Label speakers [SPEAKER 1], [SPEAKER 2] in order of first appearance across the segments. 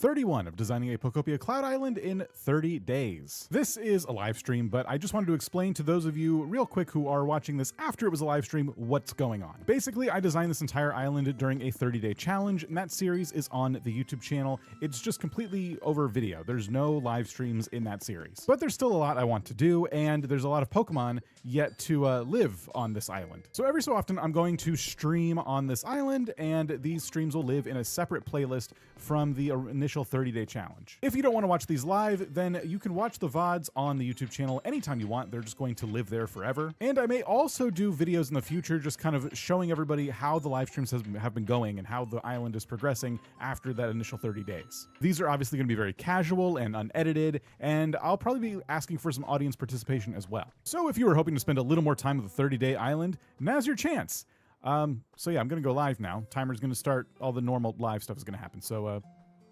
[SPEAKER 1] 31 of designing a Pokopia cloud island in 30 days. This is a live stream, but I just wanted to explain to those of you real quick who are watching this after it was a live stream what's going on. Basically, I designed this entire island during a 30-day challenge, and that series is on the YouTube channel. It's just completely over video. There's no live streams in that series. But there's still a lot I want to do, and there's a lot of Pokemon yet to live on this island. So every so often, I'm going to stream on this island, and these streams will live in a separate playlist from the initial 30-day challenge. If you don't want to watch these live, then you can watch the VODs on the YouTube channel anytime you want. They're just going to live there forever. And I may also do videos in the future just kind of showing everybody how the live streams have been going and how the island is progressing after that initial 30 days. These are obviously going to be very casual and unedited, and I'll probably be asking for some audience participation as well. So if you were hoping to spend a little more time with the 30-day island, now's your chance. So yeah, I'm going to go live now. Timer's going to start. All the normal live stuff is going to happen. So,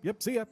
[SPEAKER 1] yep, see ya.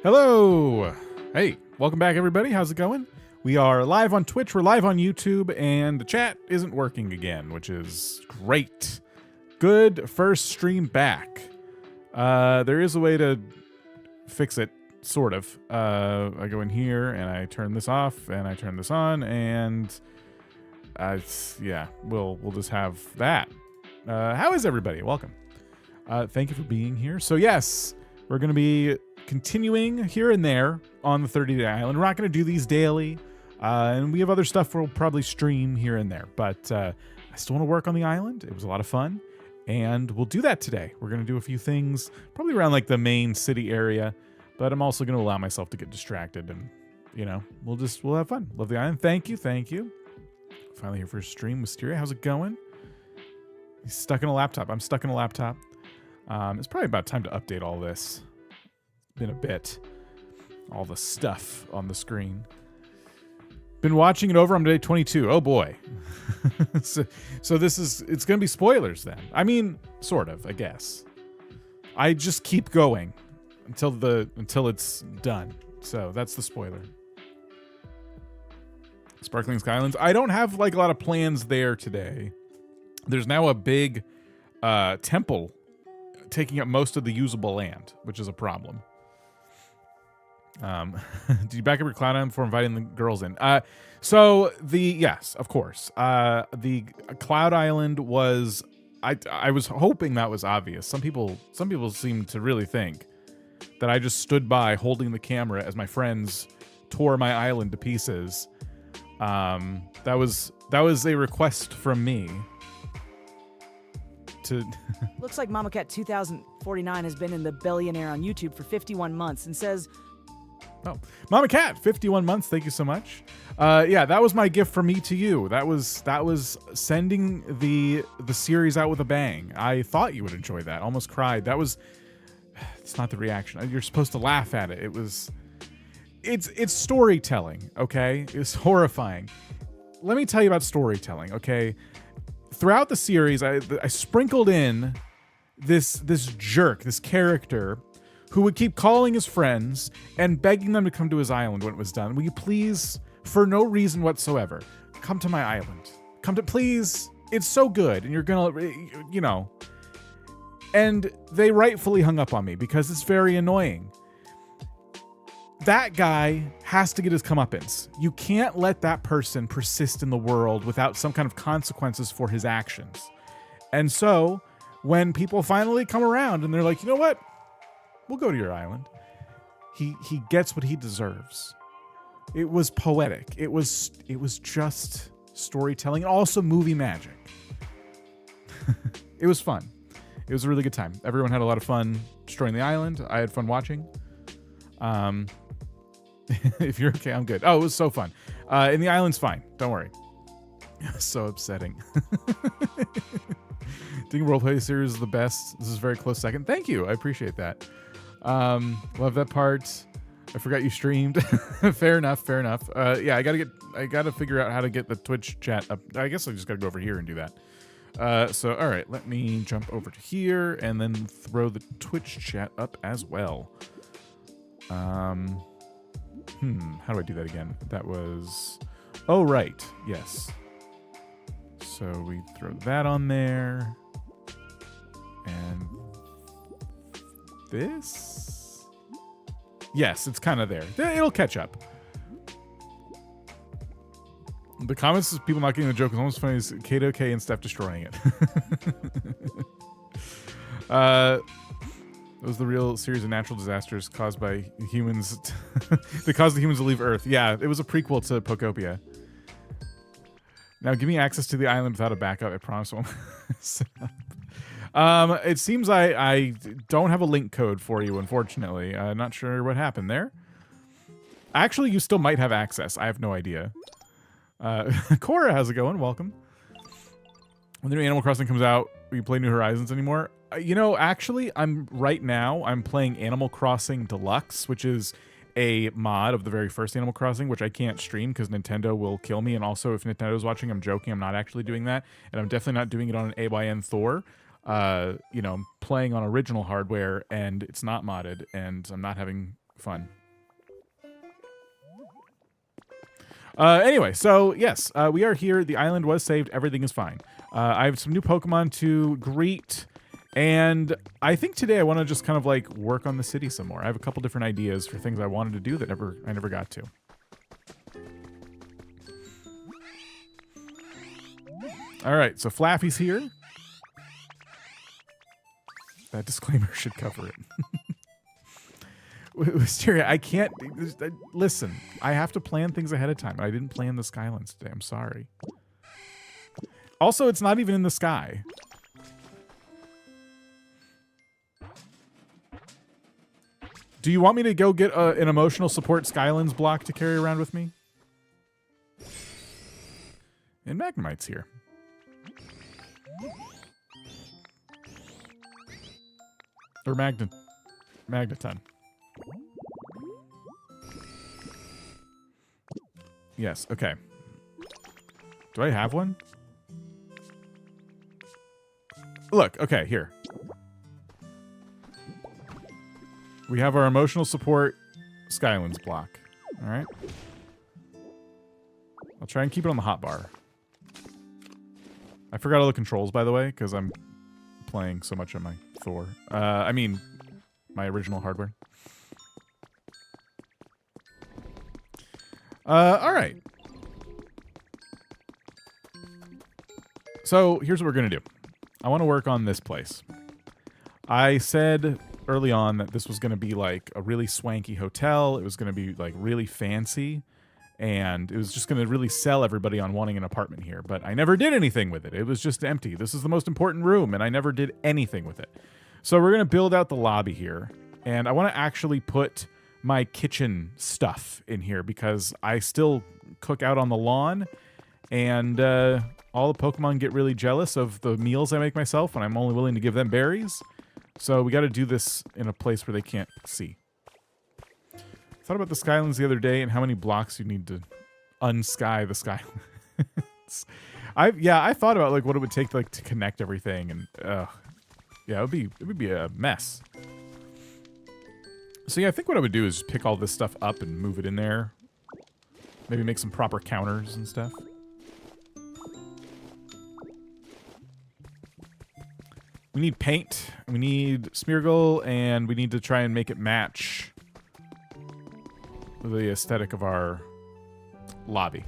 [SPEAKER 1] Hello. Hey, welcome back, everybody. How's it going? We are live on Twitch, we're live on YouTube, and the chat isn't working again, which is great. Good first stream back. There is a way to fix it, sort of. I go in here and I turn this off and I turn this on, and yeah, we'll just have that. How is everybody? Welcome. Thank you for being here. So yes, we're going to be continuing here and there on the 30-day island. We're not going to do these daily, and we have other stuff we'll probably stream here and there, but I still want to work on the island. It was a lot of fun, and we'll do that today. We're going to do a few things, probably around like the main city area, but I'm also going to allow myself to get distracted, and you know, we'll have fun. Love the island. Thank you. Finally here for a stream. Wisteria, how's it going? He's stuck in a laptop. I'm stuck in a laptop. It's probably about time to update all this. Been a bit. All the stuff on the screen. Been watching it over on day 22. Oh boy. so it's going to be spoilers then. I mean, sort of, I guess. I just keep going until it's done. So that's the spoiler. Sparkling Skylands. I don't have like a lot of plans there today. There's now a big temple taking up most of the usable land, which is a problem. Did you back up your Cloud Island before inviting the girls in? Yes, of course. The Cloud Island was, I was hoping that was obvious. Some people seem to really think that I just stood by holding the camera as my friends tore my island to pieces. That was a request from me.
[SPEAKER 2] Looks like Mama Cat 2049 has been in the Billionaire on YouTube for 51 months and says,
[SPEAKER 1] oh, Mama Cat, 51 months. Thank you so much. Yeah, that was my gift from me to you. That was sending the series out with a bang. I thought you would enjoy that. Almost cried. It's not the reaction. You're supposed to laugh at it. It's storytelling, okay? It's horrifying. Let me tell you about storytelling, okay? Throughout the series, I sprinkled in this jerk, this character, who would keep calling his friends and begging them to come to his island when it was done. Will you please, for no reason whatsoever, come to my island? Please. It's so good, and you're gonna, you know. And they rightfully hung up on me because it's very annoying. That guy has to get his comeuppance. You can't let that person persist in the world without some kind of consequences for his actions. And so, when people finally come around and they're like, you know what? We'll go to your island. He gets what he deserves. It was poetic. It was just storytelling and also movie magic. It was fun. It was a really good time. Everyone had a lot of fun destroying the island. I had fun watching. If you're okay, I'm good. Oh, it was so fun. And the island's fine. Don't worry. So upsetting. Think Roleplay series is the best. This is a very close second. Thank you. I appreciate that. Love that part. I forgot you streamed. Fair enough. Yeah, I gotta figure out how to get the Twitch chat up. I guess I just gotta go over here and do that. So all right, let me jump over to here and then throw the Twitch chat up as well. How do I do that again? That was, oh, right. Yes. So we throw that on there. And this? Yes, it's kind of there. It'll catch up. The comments is people not getting the joke is almost funny as Kato K and Steph destroying it. It was the real series of natural disasters caused by humans that caused the humans to leave Earth. Yeah, it was a prequel to Pokopia. Now give me access to the island without a backup. I promise I won't. It seems I don't have a link code for you, unfortunately. Not sure what happened there. Actually, you still might have access. I have no idea. Cora, how's it going? Welcome. When the new Animal Crossing comes out, will you play New Horizons anymore? You know, actually, I'm playing Animal Crossing Deluxe, which is a mod of the very first Animal Crossing, which I can't stream because Nintendo will kill me. And also, if Nintendo's watching, I'm joking. I'm not actually doing that. And I'm definitely not doing it on an AYN Thor. You know, I'm playing on original hardware, and it's not modded, and I'm not having fun. Anyway, so yes, we are here. The island was saved. Everything is fine. I have some new Pokemon to greet. And I think today I want to just kind of like work on the city some more. I have a couple different ideas for things I wanted to do that I never got to. All right, so Flaffy's here. That disclaimer should cover it. Wisteria, I can't... Listen, I have to plan things ahead of time. I didn't plan the Skylands today. I'm sorry. Also, it's not even in the sky. Do you want me to go get an emotional support Skylands block to carry around with me? And Magnemite's here. Or Magneton. Yes, okay. Do I have one? Look, okay, here. We have our emotional support Skylands block. All right. I'll try and keep it on the hotbar. I forgot all the controls, by the way, because I'm playing so much on my Thor. I mean, my original hardware. All right. So here's what we're going to do. I want to work on this place. I said early on that this was going to be like a really swanky hotel. It was going to be like really fancy. And it was just going to really sell everybody on wanting an apartment here. But I never did anything with it. It was just empty. This is the most important room, and I never did anything with it. So we're going to build out the lobby here. And I want to actually put my kitchen stuff in here because I still cook out on the lawn. And all the Pokemon get really jealous of the meals I make myself when I'm only willing to give them berries. So we got to do this in a place where they can't see. I thought about the Skylands the other day and how many blocks you need to unsky the Skylands. I thought about like what it would take to connect everything, and yeah, it would be a mess. So yeah, I think what I would do is just pick all this stuff up and move it in there. Maybe make some proper counters and stuff. We need paint, we need Smeargle, and we need to try and make it match the aesthetic of our lobby.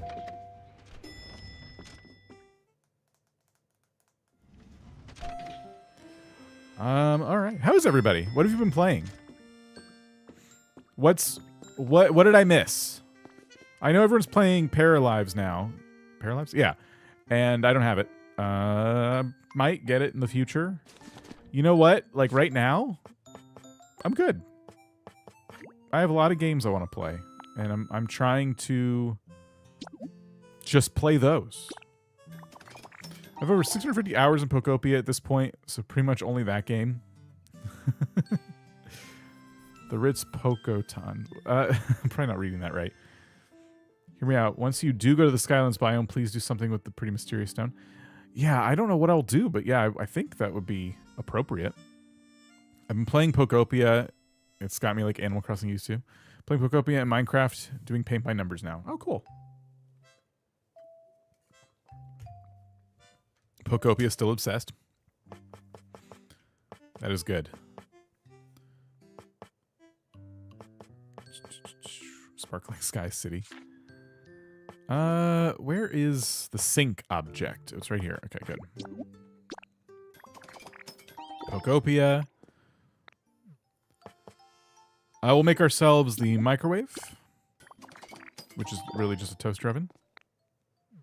[SPEAKER 1] All right. How is everybody? What have you been playing? What did I miss? I know everyone's playing Paralives now. Paralives? Yeah. And I don't have it. Might get it in the future. You know what? Like right now, I'm good. I have a lot of games I want to play, and I'm trying to just play those. I have over 650 hours in Pokopia at this point, so pretty much only that game. The Ritz Pokoton. I'm probably not reading that right. Hear me out. Once you do go to the Skylands biome, please do something with the pretty mysterious stone. Yeah, I don't know what I'll do, but yeah, I think that would be appropriate. I've been playing Pokopia. It's got me like Animal Crossing used to. Playing Pokopia and Minecraft, doing paint by numbers now. Oh, cool. Pokopia still obsessed. That is good. Sparkling Sky City. Where is the sink object? It's right here. Okay, good. Pokopia. I will make ourselves the microwave, which is really just a toaster oven. I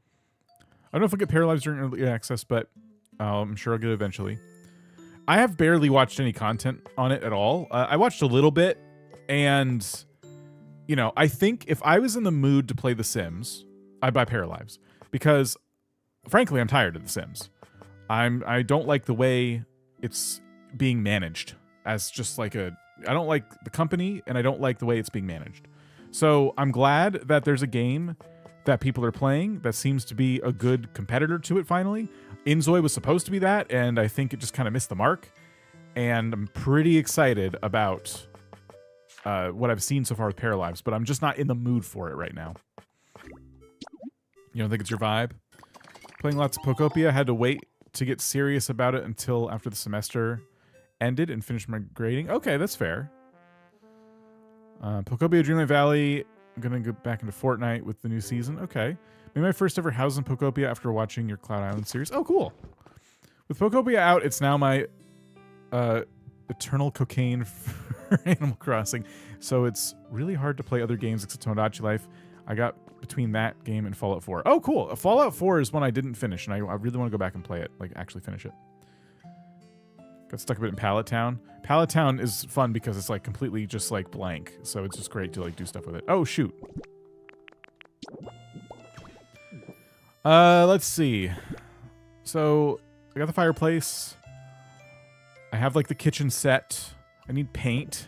[SPEAKER 1] don't know if I'll get Paralyzed during early access, but I'm sure I'll get it eventually. I have barely watched any content on it at all. I watched a little bit, and, you know, I think if I was in the mood to play The Sims, I'd buy Paralives. Because, frankly, I'm tired of The Sims. I don't like the way it's being managed as just like a... I don't like the company, and I don't like the way it's being managed. So I'm glad that there's a game that people are playing that seems to be a good competitor to it finally. Inzoi was supposed to be that, and I think it just kind of missed the mark. And I'm pretty excited about what I've seen so far with Paralives, but I'm just not in the mood for it right now. You don't think it's your vibe? Playing lots of Pokopia, had to wait to get serious about it until after the semester ended and finished my grading. Okay, that's fair. Pokopia Dreamlight Valley. I'm gonna go back into Fortnite with the new season. Okay. Made my first ever house in Pokopia after watching your Cloud Island series. Oh, cool. With Pokopia out, it's now my eternal cocaine for Animal Crossing. So it's really hard to play other games except Tomodachi Life. I got between that game and Fallout 4. Oh, cool. Fallout 4 is one I didn't finish, and I really want to go back and play it. Like, actually finish it. Got stuck a bit in Pallet Town. Pallet Town is fun because it's like completely just like blank. So it's just great to like do stuff with it. Oh, shoot. Let's see. So I got the fireplace. I have like the kitchen set. I need paint.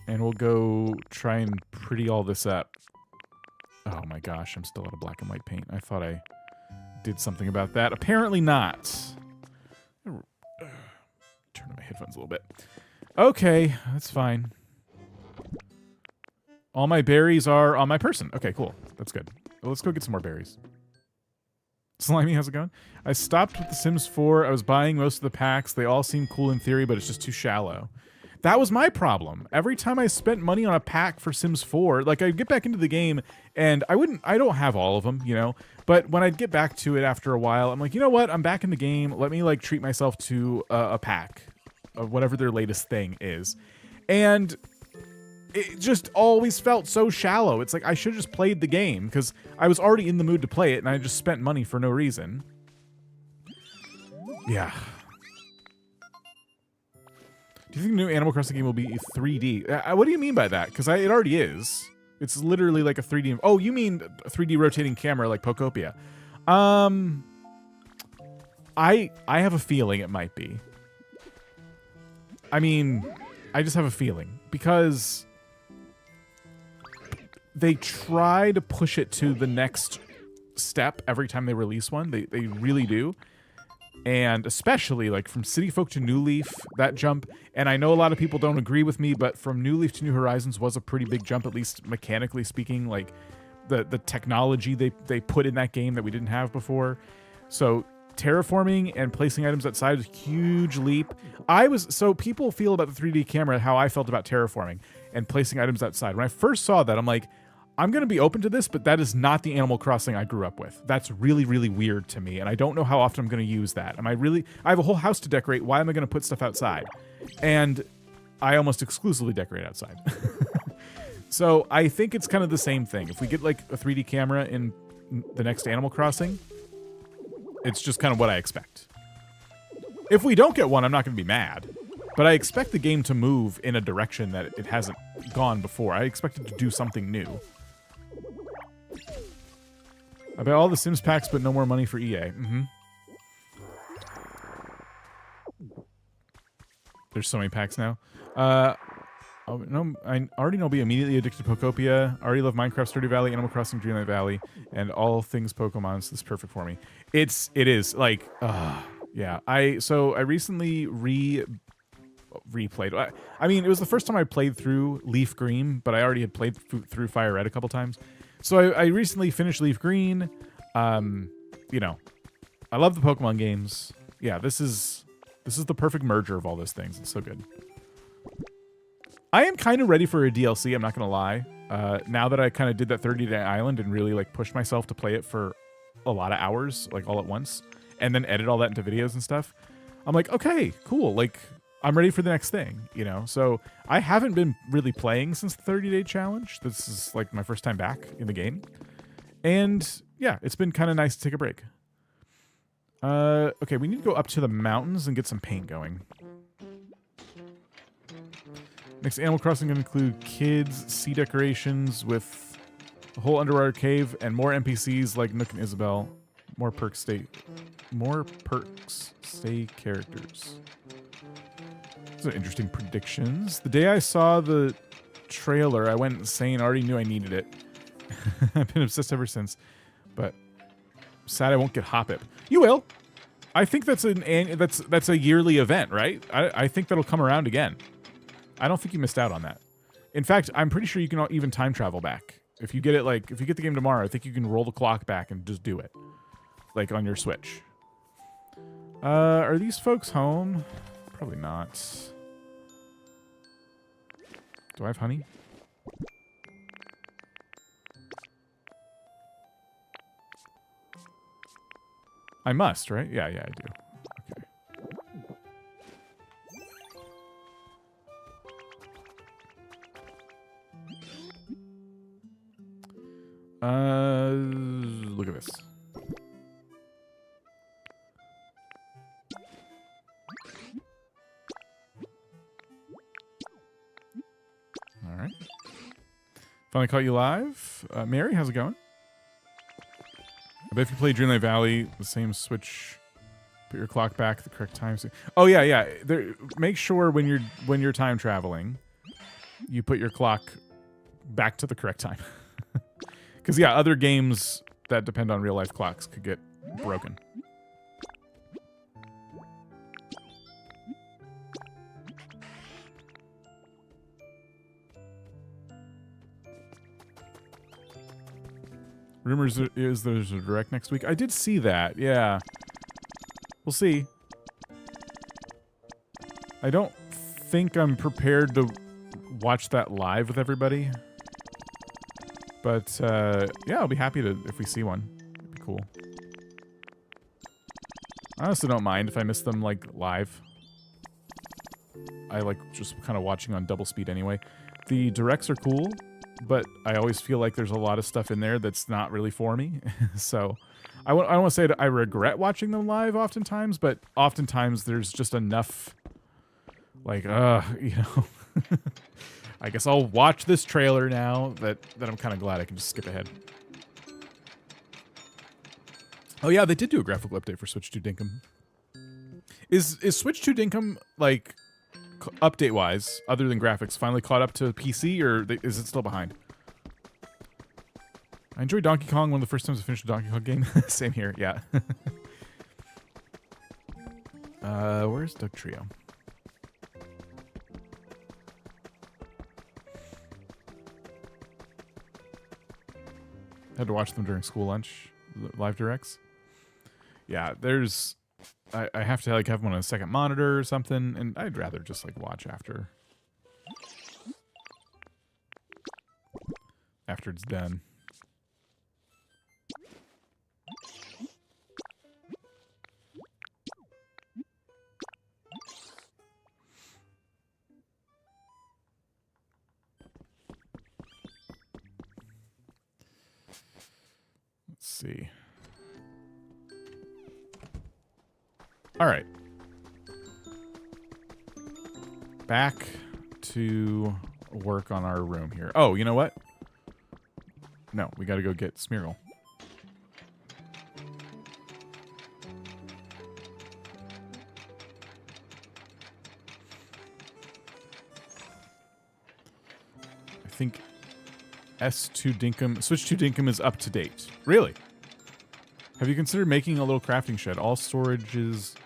[SPEAKER 1] And we'll go try and pretty all this up. Oh my gosh, I'm still out of black and white paint. I thought I did something about that. Apparently not. Turn on my headphones a little bit. Okay, that's fine. All my berries are on my person. Okay, cool. That's good. Well, let's go get some more berries. Slimy, how's it going? I stopped with The Sims 4. I was buying most of the packs. They all seem cool in theory, but it's just too shallow. That was my problem. Every time I spent money on a pack for Sims 4, like I'd get back into the game and I don't have all of them, you know, but when I'd get back to it after a while, I'm like, you know what? I'm back in the game. Let me like treat myself to a pack of whatever their latest thing is. And it just always felt so shallow. It's like I should have just played the game because I was already in the mood to play it and I just spent money for no reason. Yeah. Do you think the new Animal Crossing game will be 3D? What do you mean by that? Because it already is. It's literally like a 3D. Oh, you mean a 3D rotating camera like Pokopia? I have a feeling it might be. I mean, I just have a feeling because they try to push it to the next step every time they release one. They really do. And especially like from City Folk to New Leaf, that jump. And I know a lot of people don't agree with me, but from New Leaf to New Horizons was a pretty big jump, at least mechanically speaking. Like the technology they put in that game that we didn't have before. So terraforming and placing items outside is a huge leap. So people feel about the 3D camera how I felt about terraforming and placing items outside. When I first saw that, I'm like, I'm going to be open to this, but that is not the Animal Crossing I grew up with. That's really, really weird to me, and I don't know how often I'm going to use that. I have a whole house to decorate. Why am I going to put stuff outside? And I almost exclusively decorate outside. So I think it's kind of the same thing. If we get like a 3D camera in the next Animal Crossing, it's just kind of what I expect. If we don't get one, I'm not going to be mad. But I expect the game to move in a direction that it hasn't gone before. I expect it to do something new. I buy all the Sims packs, but no more money for EA. There's so many packs now. No, I already know I'll be immediately addicted to Pokopia. I already love Minecraft, Stardew Valley, Animal Crossing, Dreamlight Valley, and all things Pokemon. So this is perfect for me. It is like, yeah. I recently replayed. I mean, it was the first time I played through Leaf Green, but I already had played through Fire Red a couple times. So I recently finished Leaf Green. You know, I love the Pokemon games. Yeah, this is the perfect merger of all those things. It's so good. I am kind of ready for a DLC, I'm not going to lie. Now that I kind of did that 30-day island and really like pushed myself to play it for a lot of hours, like all at once, and then edit all that into videos and stuff, I'm like, okay, cool. Like, I'm ready for the next thing, you know? So I haven't been really playing since the 30-day challenge. This is like my first time back in the game. And yeah, it's been kind of nice to take a break. Okay, we need to go up to the mountains and get some paint going. Next Animal Crossing going to include kids, sea decorations with a whole underwater cave, and more NPCs like Nook and Isabelle. More perks stay characters. Those are interesting predictions. The day I saw the trailer, I went insane. I already knew I needed it. I've been obsessed ever since. But sad I won't get Hoppip. You will. I think that's a yearly event, right? I think that'll come around again. I don't think you missed out on that. In fact, I'm pretty sure you can even time travel back. If you get the game tomorrow, I think you can roll the clock back and just do it. Like on your Switch. Are these folks home? Probably not. Do I have honey? I must, right? Yeah, I do. Okay. Look at this. All right. Finally caught you live. Mary, how's it going? I bet if you play Dreamlight Valley, the same Switch, put your clock back the correct time. Oh yeah. Make sure when you're time traveling, you put your clock back to the correct time. Because yeah, other games that depend on real life clocks could get broken. Rumors is there's a direct next week. I did see that. Yeah. We'll see. I don't think I'm prepared to watch that live with everybody. But, yeah, I'll be happy to if we see one. It'd be cool. I honestly don't mind if I miss them, like, live. I like just kind of watching on double speed anyway. The directs are cool, but I always feel like there's a lot of stuff in there that's not really for me. So I don't want to say that I regret watching them live oftentimes, but oftentimes there's just enough, like, you know, I guess I'll watch this trailer now that I'm kind of glad I can just skip ahead. Oh yeah, they did do a graphical update for Switch 2 Dinkum. Is Switch 2 Dinkum, like, update-wise, other than graphics, finally caught up to PC, or is it still behind? I enjoyed Donkey Kong, one of the first times I finished a Donkey Kong game. Same here, yeah. Where's Doug Trio? Had to watch them during school lunch, live directs. Yeah, there's... I have to like have one on a second monitor or something, and I'd rather just like watch after it's done. Let's see. All right. Back to work on our room here. Oh, you know what? No, we got to go get Smeargle. I think S2 Dinkum, Switch 2 Dinkum is up to date. Really? Have you considered making a little crafting shed? All storages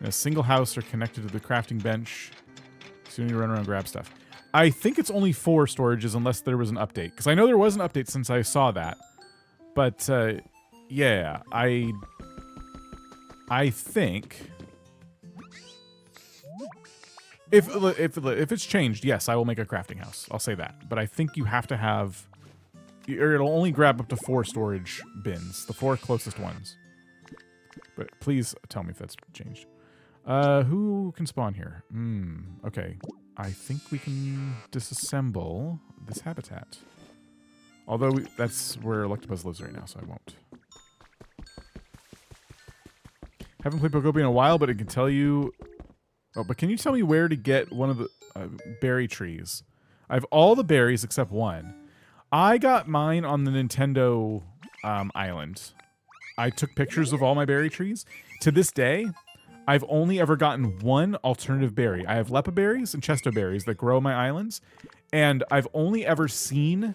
[SPEAKER 1] in a single house are connected to the crafting bench. So you need to run around and grab stuff. I think it's only 4 storages unless there was an update. Because I know there was an update since I saw that. But, yeah, I think... If it's changed, yes, I will make a crafting house. I'll say that. But I think you have to have... Or it'll only grab up to 4 storage bins. The 4 closest ones. But please tell me if that's changed. Who can spawn here? Okay. I think we can disassemble this habitat. Although that's where Electabuzz lives right now, so I won't. Haven't played Pokopia in a while, but it can tell you... Oh, but can you tell me where to get one of the berry trees? I have all the berries except one. I got mine on the Nintendo island. I took pictures of all my berry trees. To this day, I've only ever gotten one alternative berry. I have Lepa berries and Chesto berries that grow on my islands, and I've only ever seen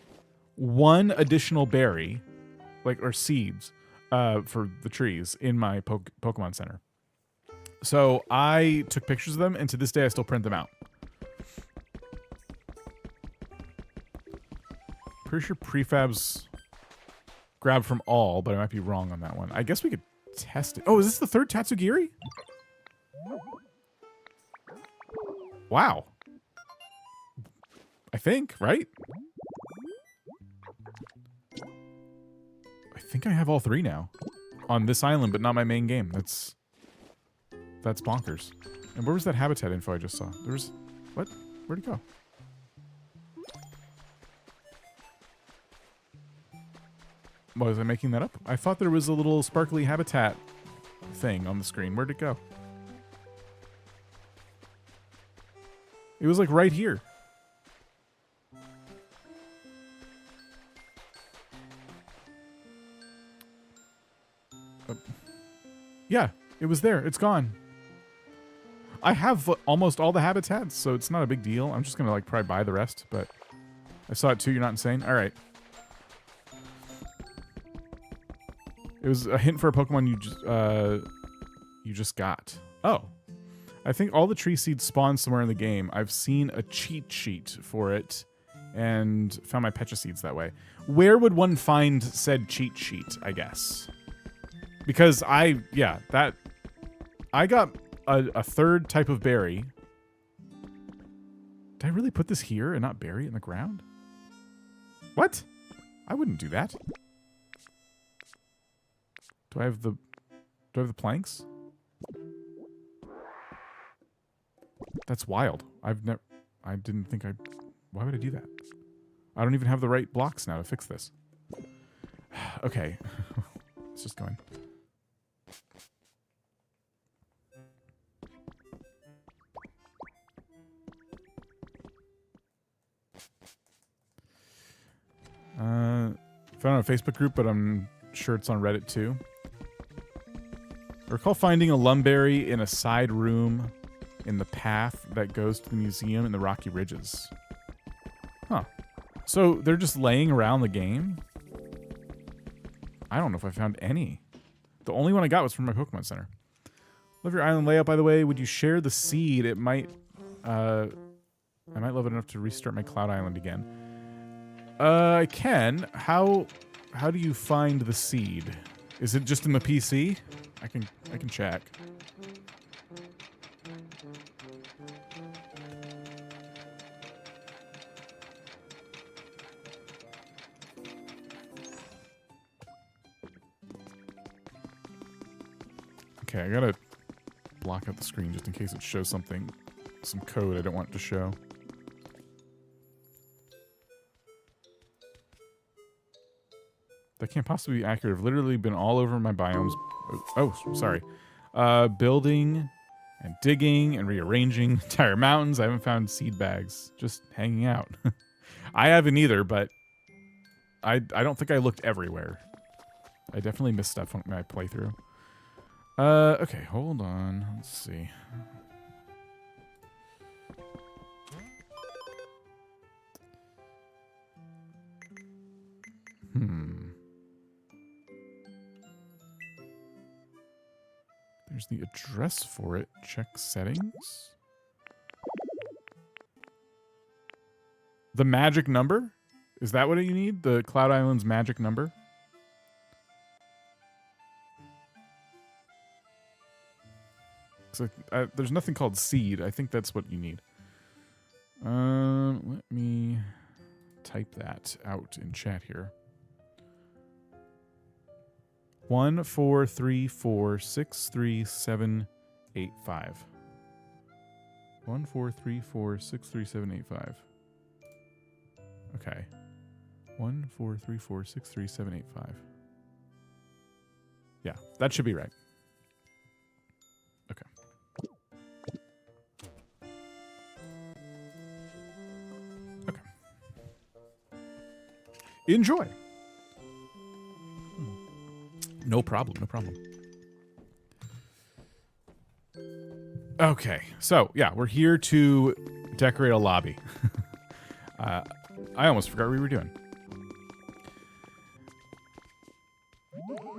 [SPEAKER 1] one additional berry, or seeds, for the trees in my Pokemon Center. So I took pictures of them, and to this day I still print them out. Pretty sure prefabs grab from all, but I might be wrong on that one. I guess we could test it. Oh, is this the 3rd Tatsugiri? Wow. I think, right? I think I have all 3 now. On this island, but not my main game. That's bonkers. And where was that habitat info I just saw? There was... What? Where'd it go? Was I making that up? I thought there was a little sparkly habitat thing on the screen. Where'd it go? It was like right here. Yeah, it was there. It's gone. I have almost all the habitats, so it's not a big deal. I'm just going to probably buy the rest, but I saw it too. You're not insane? All right. It was a hint for a Pokemon you just got. Oh. I think all the tree seeds spawn somewhere in the game. I've seen a cheat sheet for it and found my Pecha seeds that way. Where would one find said cheat sheet, I guess? Because I got a third type of berry. Did I really put this here and not bury it in the ground? What? I wouldn't do that. Do I have the planks? That's wild. I didn't think why would I do that? I don't even have the right blocks now to fix this. Okay. Let's just go in. Found a Facebook group, but I'm sure it's on Reddit too. I recall finding a lumberry in a side room in the path that goes to the museum in the Rocky Ridges. Huh. So they're just laying around the game? I don't know if I found any. The only one I got was from my Pokemon Center. Love your island layout, by the way. Would you share the seed? I might love it enough to restart my Cloud Island again. I can. How do you find the seed? Is it just in the PC? I can check. Okay, I gotta block out the screen just in case it shows some code I don't want it to show. That can't possibly be accurate. I've literally been all over my biomes. Oh, sorry. Building and digging and rearranging entire mountains. I haven't found seed bags. Just hanging out. I haven't either, but I don't think I looked everywhere. I definitely missed stuff on my playthrough. Okay, hold on. Let's see. There's the address for it. Check settings. The magic number? Is that what you need? The Cloud Island's magic number? So, there's nothing called seed. I think that's what you need. Let me type that out in chat here. 143463785. 143463785. Okay. 143463785. Yeah, that should be right. Okay. Okay. Enjoy. No problem, no problem. Okay, so yeah, we're here to decorate a lobby. I almost forgot what we were doing.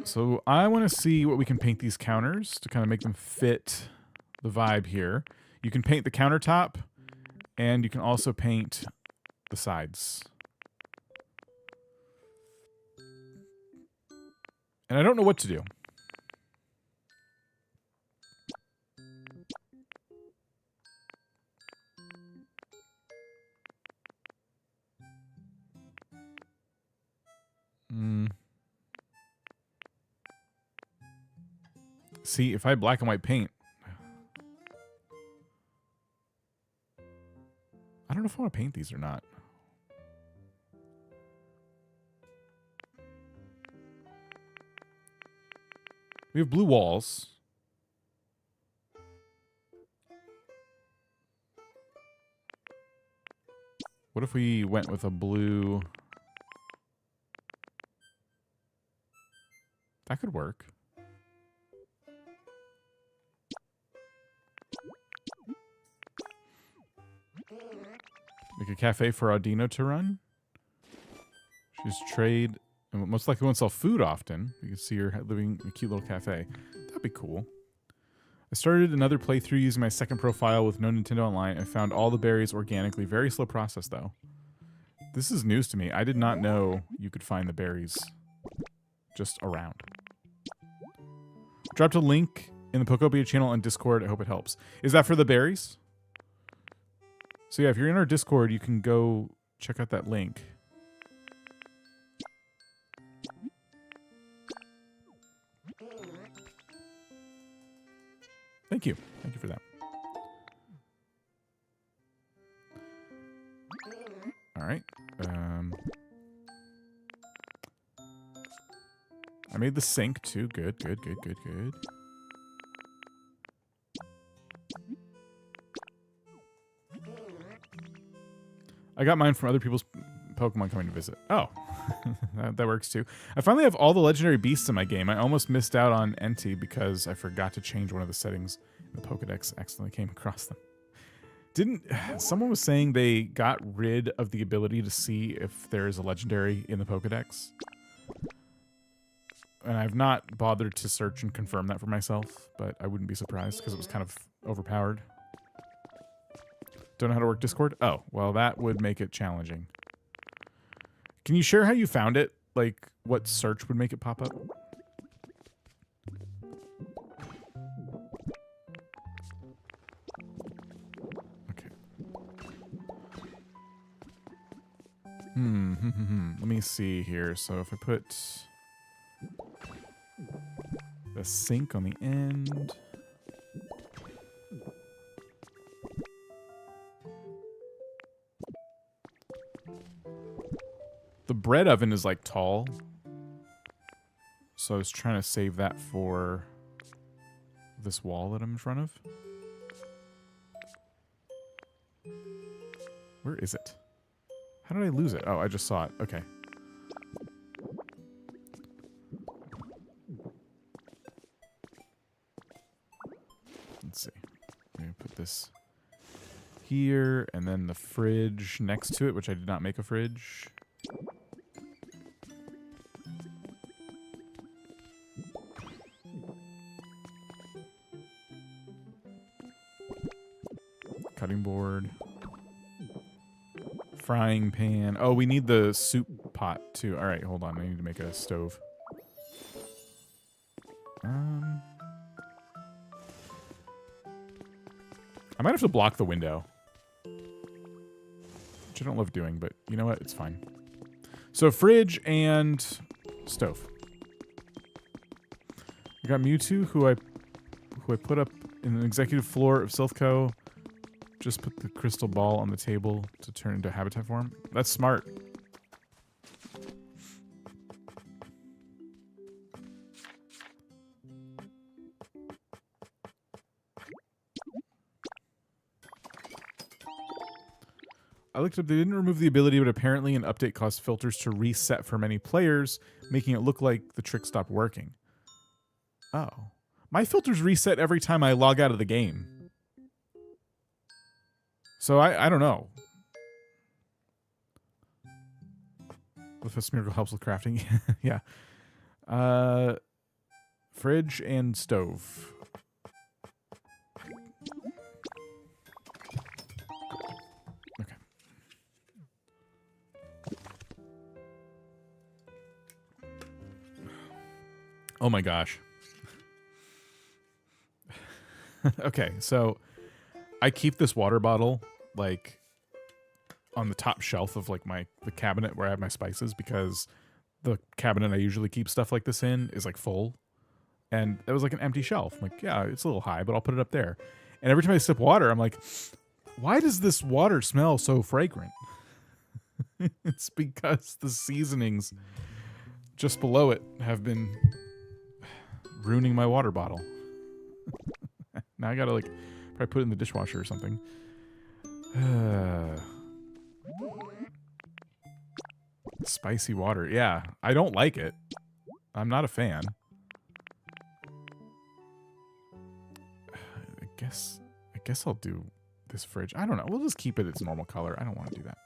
[SPEAKER 1] So I want to see what we can paint these counters to kind of make them fit the vibe here. You can paint the countertop, and you can also paint the sides. And I don't know what to do. See, if I black and white paint, I don't know if I want to paint these or not. We have blue walls. What if we went with a blue? That could work. Make a cafe for Audino to run. She's trade, and most likely won't sell food often. You can see her living in a cute little cafe. That'd be cool. I started another playthrough using my second profile with no Nintendo Online and found all the berries organically. Very slow process, though. This is news to me. I did not know you could find the berries just around. Dropped a link in the Pokopia channel on Discord. I hope it helps. Is that for the berries? So yeah, if you're in our Discord, you can go check out that link. Thank you. Thank you for that. All right. I made the sink too. Good, good, good, good, good. I got mine from other people's Pokemon coming to visit. Oh, that works too. I finally have all the legendary beasts in my game. I almost missed out on Entei because I forgot to change one of the settings in the Pokedex. Accidentally came across them. Someone was saying they got rid of the ability to see if there is a legendary in the Pokedex. And I've not bothered to search and confirm that for myself, but I wouldn't be surprised because it was kind of overpowered. Don't know how to work Discord? Oh, well, that would make it challenging. Can you share how you found it? Like, what search would make it pop up? Okay. Let me see here. So if I put the sink on the end. The bread oven is like tall. So I was trying to save that for this wall that I'm in front of. Where is it? How did I lose it? Oh, I just saw it. Okay. Let's see. I'm going to put this here, and then the fridge next to it, which I did not make a fridge. Cutting board. Frying pan. Oh, we need the soup pot too. All right, hold on. I need to make a stove. I might have to block the window, which I don't love doing, but you know what? It's fine. So fridge and stove. I got Mewtwo, who I put up in an executive floor of Silphco. Just put the crystal ball on the table to turn into habitat form. That's smart. I looked up, they didn't remove the ability, but apparently an update caused filters to reset for many players, making it look like the trick stopped working. Oh. My filters reset every time I log out of the game. So I don't know. If a miracle helps with crafting. Yeah. Fridge and stove. Okay. Oh my gosh. Okay, so I keep this water bottle like on the top shelf of like the cabinet where I have my spices, because the cabinet I usually keep stuff like this in is like full, and it was like an empty shelf. I'm like, yeah, it's a little high, but I'll put it up there. And every time I sip water, I'm like, why does this water smell so fragrant? It's because the seasonings just below it have been ruining my water bottle. Now I gotta like probably put it in the dishwasher or something. Spicy water. Yeah, I don't like it. I'm not a fan. I guess I'll do this fridge. I don't know. We'll just keep it its normal color. I don't want to do that.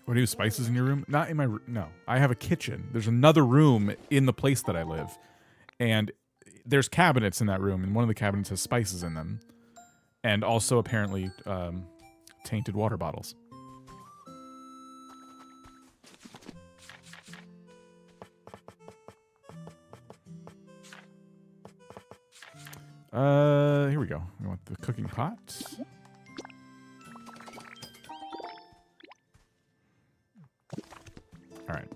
[SPEAKER 1] What do you, spices in your room? Not in my room. No, I have a kitchen. There's another room in the place that I live. And there's cabinets in that room, and one of the cabinets has spices in them. And also apparently tainted water bottles. Here we go. We want the cooking pot. All right.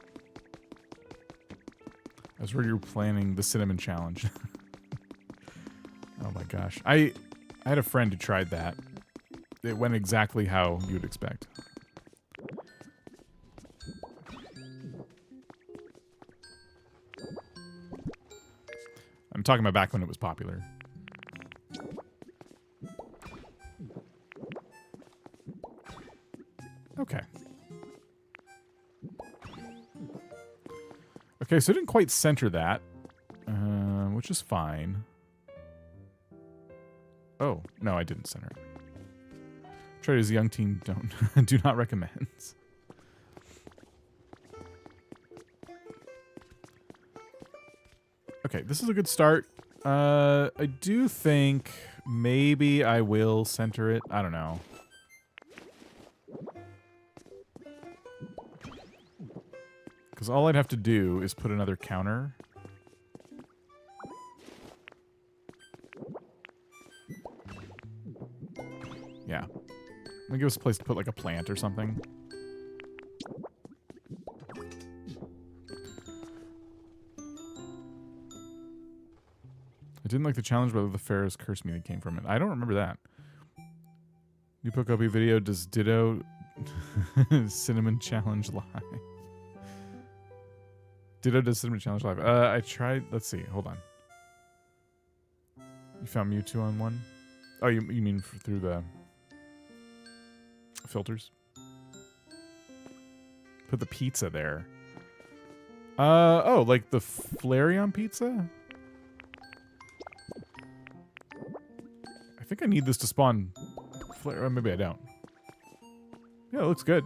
[SPEAKER 1] I was already planning the cinnamon challenge. Oh my gosh. I had a friend who tried that. It went exactly how you would expect. I'm talking about back when it was popular. Okay. Okay, so I didn't quite center that, which is fine. Oh, no, I didn't center it. Try as a young teen, don't. Do not recommend. Okay, this is a good start. I do think maybe I will center it. I don't know. Because all I'd have to do is put another counter. Yeah. I'm gonna give us a place to put like a plant or something. I didn't like the challenge, whether the pharaohs cursed me that came from it. I don't remember that. New Pokopia video, does Ditto Cinnamon Challenge live? Ditto does Cinnamon Challenge live. I tried, let's see, hold on. You found Mewtwo on one? Oh, you mean through the filters? Put the pizza there. Oh, like the Flareon pizza? I think I need this to spawn flare. Maybe I don't. Yeah, it looks good.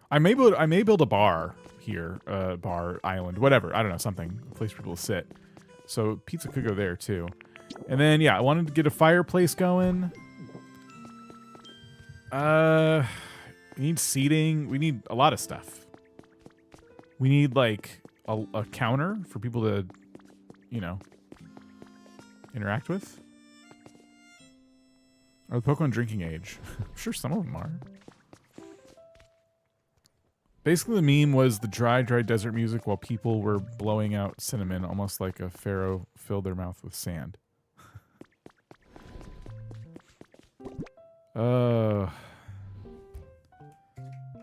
[SPEAKER 1] I may build a bar here, bar island, whatever. I don't know, something, a place for people to sit. So pizza could go there too. And then yeah, I wanted to get a fireplace going. We need seating. We need a lot of stuff. We need like a counter for people to, you know, interact with. Are the Pokemon drinking age? I'm sure some of them are. Basically, the meme was the dry desert music while people were blowing out cinnamon, almost like a pharaoh filled their mouth with sand.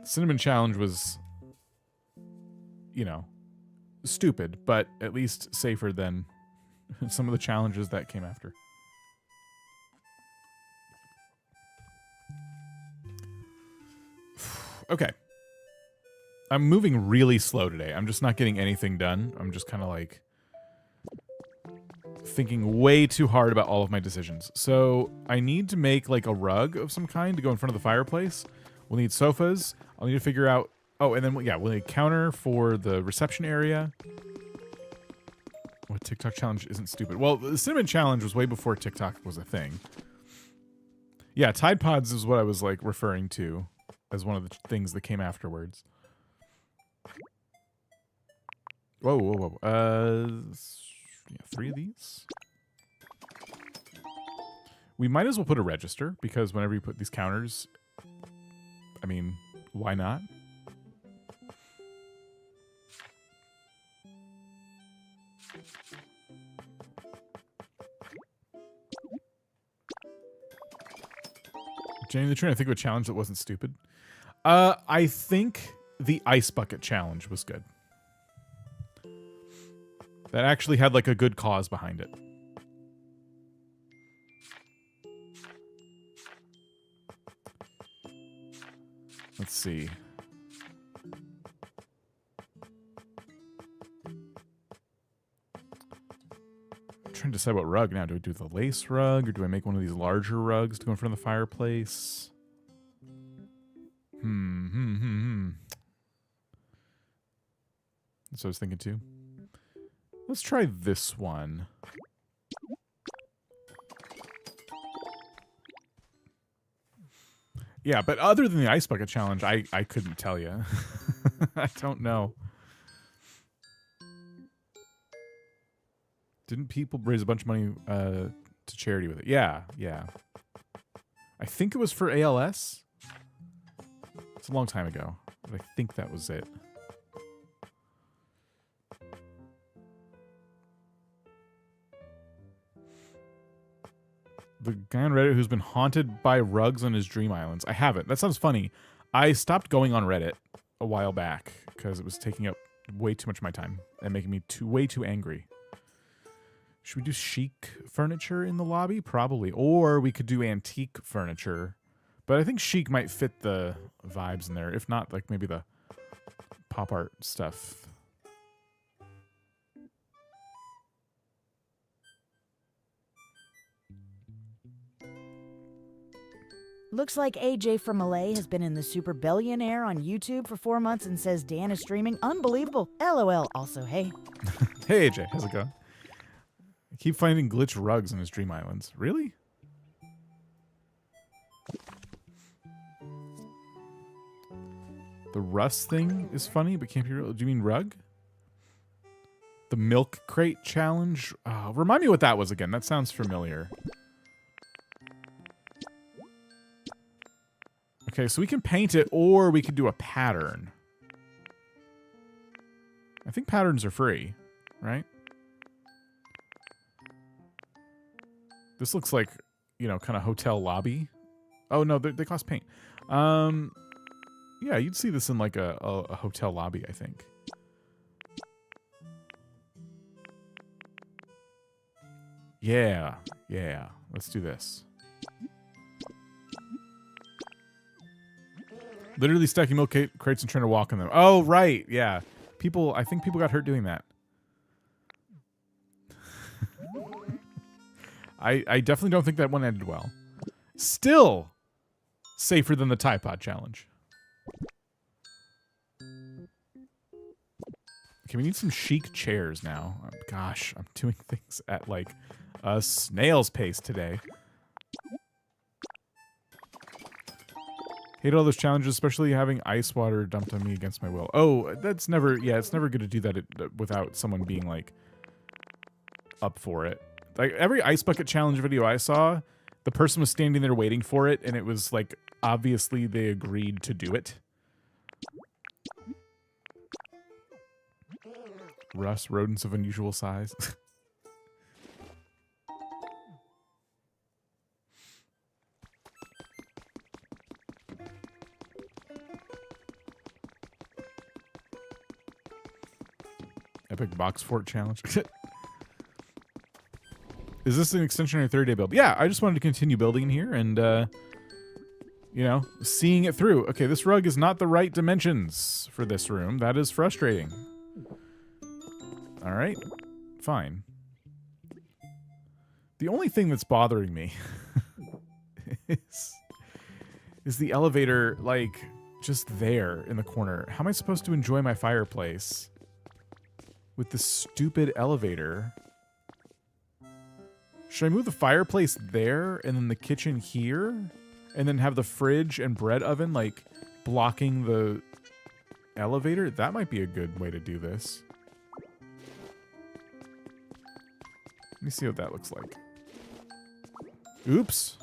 [SPEAKER 1] Cinnamon challenge was, you know, stupid, but at least safer than some of the challenges that came after. Okay. I'm moving really slow today. I'm just not getting anything done. I'm just kind of like thinking way too hard about all of my decisions. So I need to make like a rug of some kind to go in front of the fireplace. We'll need sofas. I'll need to figure out... Oh, and then, yeah, we'll need a counter for the reception area. What TikTok challenge isn't stupid? Well, the cinnamon challenge was way before TikTok was a thing. Yeah, Tide Pods is what I was like referring to as one of the things that came afterwards. Whoa, whoa, whoa. Yeah, 3 of these. We might as well put a register, because whenever you put these counters, I mean, why not? Jenny the Train, I think of a challenge that wasn't stupid. I think the ice bucket challenge was good. That actually had like a good cause behind it. Let's see. I'm trying to decide what rug now. Do I do the lace rug or do I make one of these larger rugs to go in front of the fireplace? That's what I was thinking too. Let's try this one. Yeah, but other than the ice bucket challenge, I couldn't tell you. I don't know. Didn't people raise a bunch of money to charity with it? Yeah, yeah. I think it was for ALS. It's a long time ago, but I think that was it. The guy on Reddit who's been haunted by rugs on his dream islands. I haven't. That sounds funny. I stopped going on Reddit a while back because it was taking up way too much of my time and making me way too angry. Should we do chic furniture in the lobby? Probably. Or we could do antique furniture. But I think chic might fit the vibes in there. If not, like maybe the pop art stuff.
[SPEAKER 2] Looks like AJ from LA has been in the Super Billionaire on YouTube for 4 months and says Dan is streaming. Unbelievable. LOL. Also, hey.
[SPEAKER 1] Hey, AJ. How's it going? I keep finding glitch rugs in his dream islands. Really? The rust thing is funny, but can't be real. Do you mean rug? The milk crate challenge? Oh, remind me what that was again. That sounds familiar. Okay, so we can paint it, or we could do a pattern. I think patterns are free, right? This looks like, you know, kind of hotel lobby. Oh, no, they cost paint. Yeah, you'd see this in like a hotel lobby, I think. Yeah, yeah. Let's do this. Literally stacking milk crates and trying to walk in them. Oh, right. Yeah. I think people got hurt doing that. I definitely don't think that one ended well. Still safer than the Tide Pod challenge. Okay, we need some chic chairs now. Oh, gosh, I'm doing things at like a snail's pace today. Hate all those challenges, especially having ice water dumped on me against my will. Oh, that's never, yeah, it's never good to do that without someone being like up for it. Like every ice bucket challenge video I saw, the person was standing there waiting for it, and it was like obviously they agreed to do it. Russ, rodents of unusual size. Epic box fort challenge. Is this an extension or a 30-day build? Yeah, I just wanted to continue building here and, you know, seeing it through. Okay, this rug is not the right dimensions for this room. That is frustrating. All right, fine. The only thing that's bothering me is the elevator, like, just there in the corner. How am I supposed to enjoy my fireplace with this stupid elevator? Should I move the fireplace there and then the kitchen here? And then have the fridge and bread oven, like, blocking the elevator? That might be a good way to do this. Let me see what that looks like. Oops.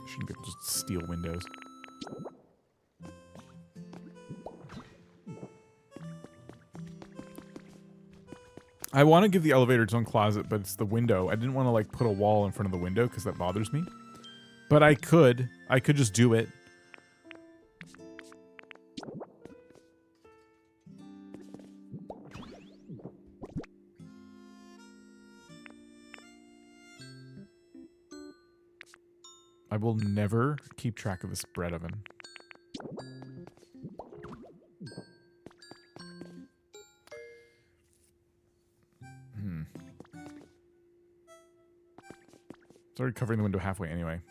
[SPEAKER 1] Shouldn't get just steel windows. I want to give the elevator its own closet, but it's the window. I didn't want to like put a wall in front of the window because that bothers me. But I could just do it. I will never keep track of this bread oven. It's already covering the window halfway anyway.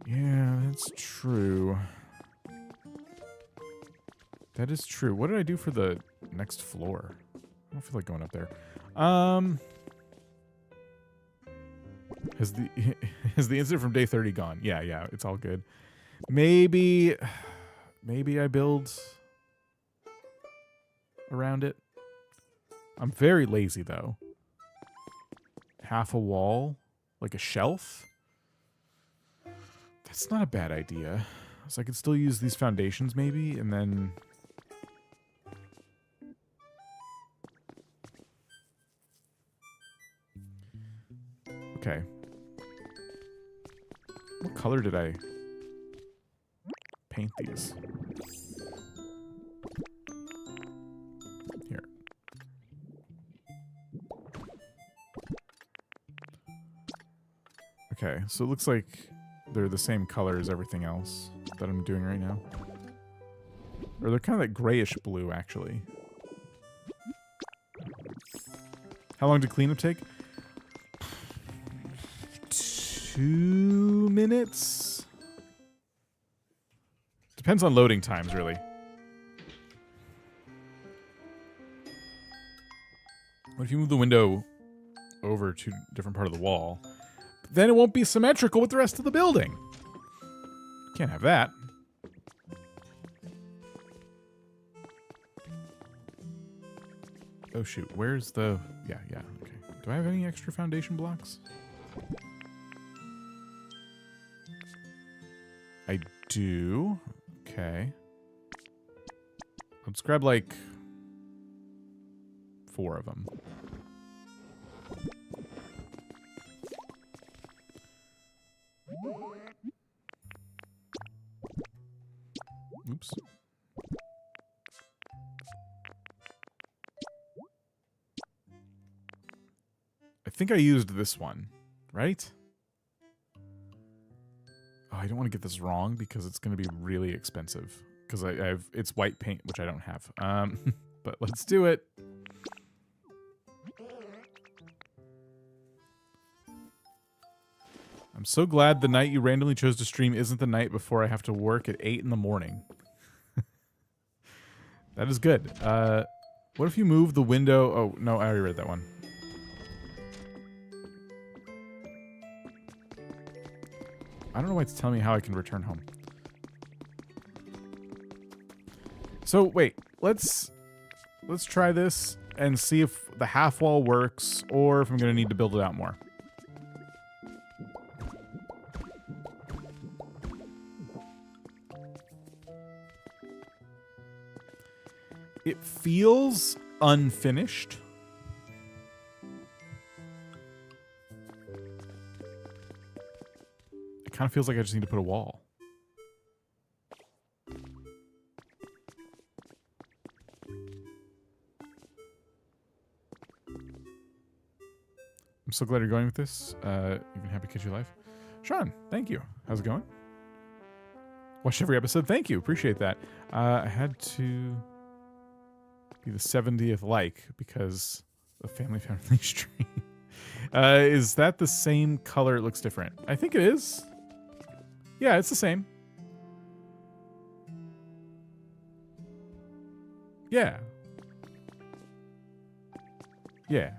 [SPEAKER 1] Yeah, that's true. That is true. What did I do for the next floor. I don't feel like going up there. Has the incident from day 30 gone? Yeah, it's all good. Maybe I build around it. I'm very lazy though. Half a wall, like a shelf. That's not a bad idea. So I could still use these foundations maybe, and then okay. What color did I paint these? Here. Okay, so it looks like they're the same color as everything else that I'm doing right now. Or they're kind of like grayish blue, actually. How long did cleanup take? 2 minutes? Depends on loading times, really. What if you move the window over to a different part of the wall? Then it won't be symmetrical with the rest of the building. Can't have that. Oh shoot, where's the... Yeah, okay. Do I have any extra foundation blocks? I do. Okay. Let's grab like 4 of them. Oops. I think I used this one, right? Oh, I don't want to get this wrong because it's going to be really expensive. Because it's white paint, which I don't have. But let's do it. I'm so glad the night you randomly chose to stream isn't the night before I have to work at 8 in the morning. That is good. What if you move the window? Oh, no, I already read that one. I don't know why it's telling me how I can return home. So, wait. Let's try this and see if the half wall works or if I'm going to need to build it out more. It feels unfinished. It kind of feels like I just need to put a wall. I'm so glad you're going with this. Even happy to catch you live. Sean, thank you. How's it going? Watched every episode. Thank you. Appreciate that. I had to be the 70th like because the family stream. Is that the same color? It looks different. I think it is. Yeah, it's the same. Yeah. Yeah.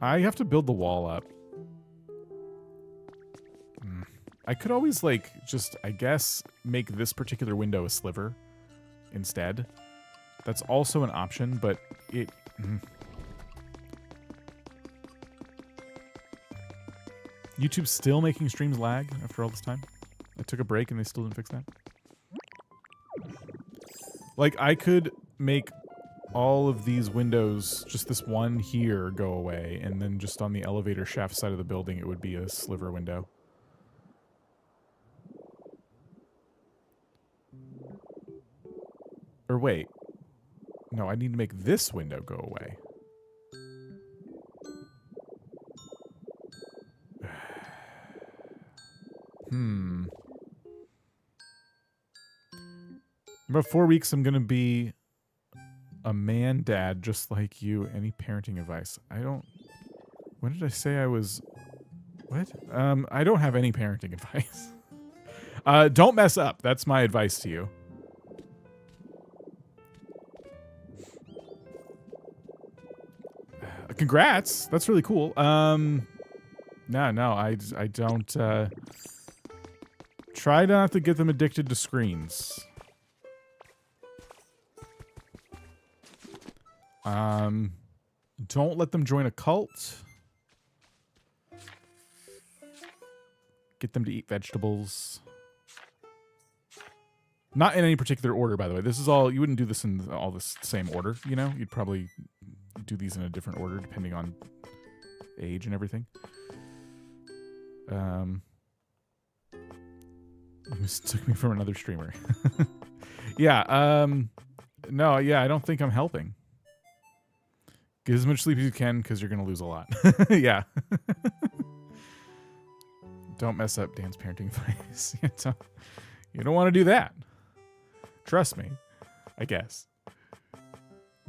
[SPEAKER 1] I have to build the wall up. I could always, like, just, I guess, make this particular window a sliver instead. That's also an option, but it... YouTube's still making streams lag after all this time. I took a break and they still didn't fix that. Like, I could make all of these windows, just this one here, go away, and then just on the elevator shaft side of the building, it would be a sliver window. Or wait. No, I need to make this window go away. In about 4 weeks, I'm going to be a man dad just like you. Any parenting advice? I don't... When did I say I was... What? I don't have any parenting advice. Don't mess up. That's my advice to you. Congrats. That's really cool. No, I don't. Try not to get them addicted to screens. Don't let them join a cult. Get them to eat vegetables. Not in any particular order, by the way. This is all, you wouldn't do this in all the same order, you know? You'd probably do these in a different order depending on age and everything. You mistook me from another streamer. Yeah, no, yeah, I don't think I'm helping. Get as much sleep as you can because you're going to lose a lot. Yeah. Don't mess up Dan's parenting advice. You don't want to do that. Trust me, I guess.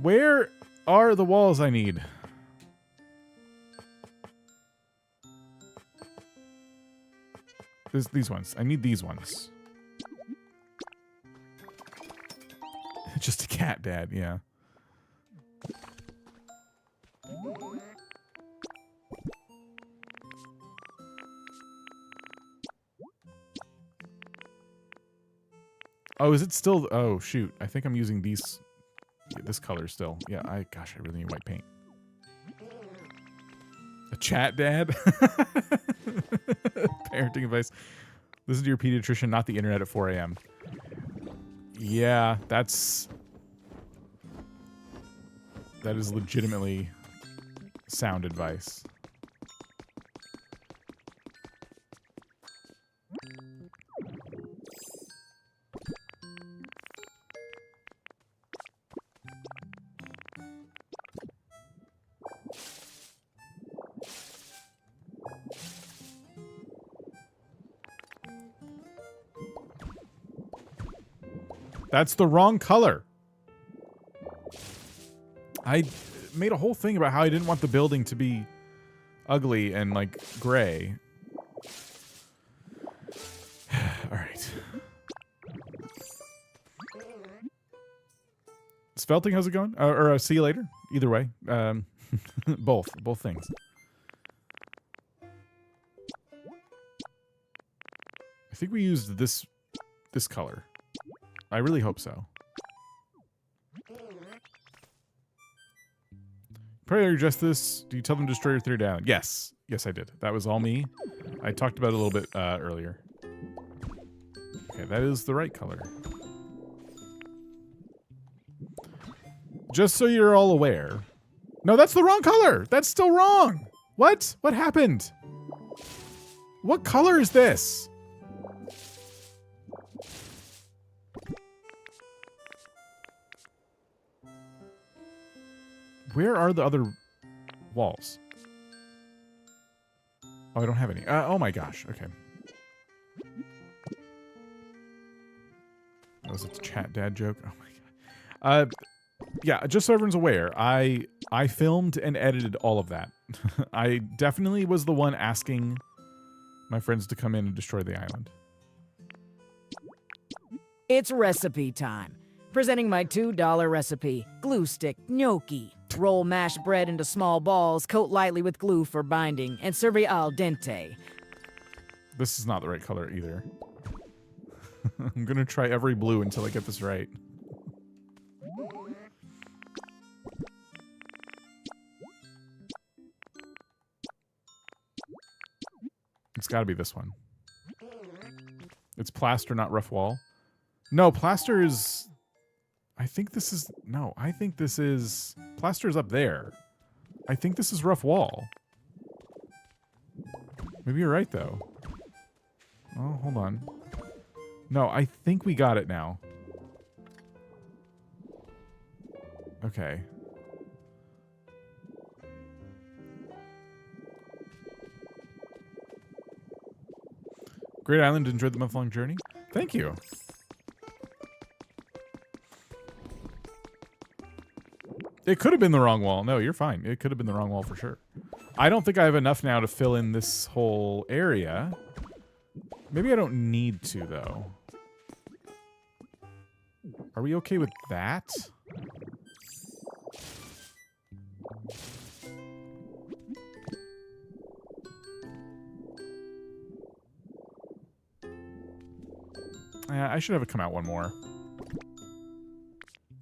[SPEAKER 1] Where are the walls I need? These ones. I need these ones. Just a cat, Dad, yeah. Oh, is it still? Oh, shoot. I think I'm using these. Yeah, this color still. Yeah, gosh, I really need white paint. A chat, Dad? Parenting advice. Listen to your pediatrician, not the internet at 4 a.m. Yeah, that is legitimately sound advice. That's the wrong color. I made a whole thing about how I didn't want the building to be ugly and, like, gray. All right. Svelting, how's it going? Or see you later. Either way. Both things. I think we used this color. I really hope so. Probably address this. Do you tell them to destroy your theory down? Yes. Yes, I did. That was all me. I talked about it a little bit earlier. Okay, that is the right color. Just so you're all aware. No, that's the wrong color. That's still wrong. What? What happened? What color is this? Where are the other walls? Oh, I don't have any. Oh my gosh. Okay. That was a chat dad joke. Oh my god. Yeah, just so everyone's aware, I filmed and edited all of that. I definitely was the one asking my friends to come in and destroy the island.
[SPEAKER 2] It's recipe time. Presenting my $2 recipe, glue stick gnocchi. Roll mashed bread into small balls, coat lightly with glue for binding, and serve al dente.
[SPEAKER 1] This is not the right color either. I'm gonna try every blue until I get this right. It's gotta be this one. It's plaster, not rough wall. No, plaster is... I think this is... No, I think this is... Plaster is up there. I think this is rough wall. Maybe you're right, though. Oh, hold on. No, I think we got it now. Okay. Great Island, enjoyed the month-long journey. Thank you. It could have been the wrong wall. No, you're fine. It could have been the wrong wall for sure. I don't think I have enough now to fill in this whole area. Maybe I don't need to, though. Are we okay with that? I should have it come out one more.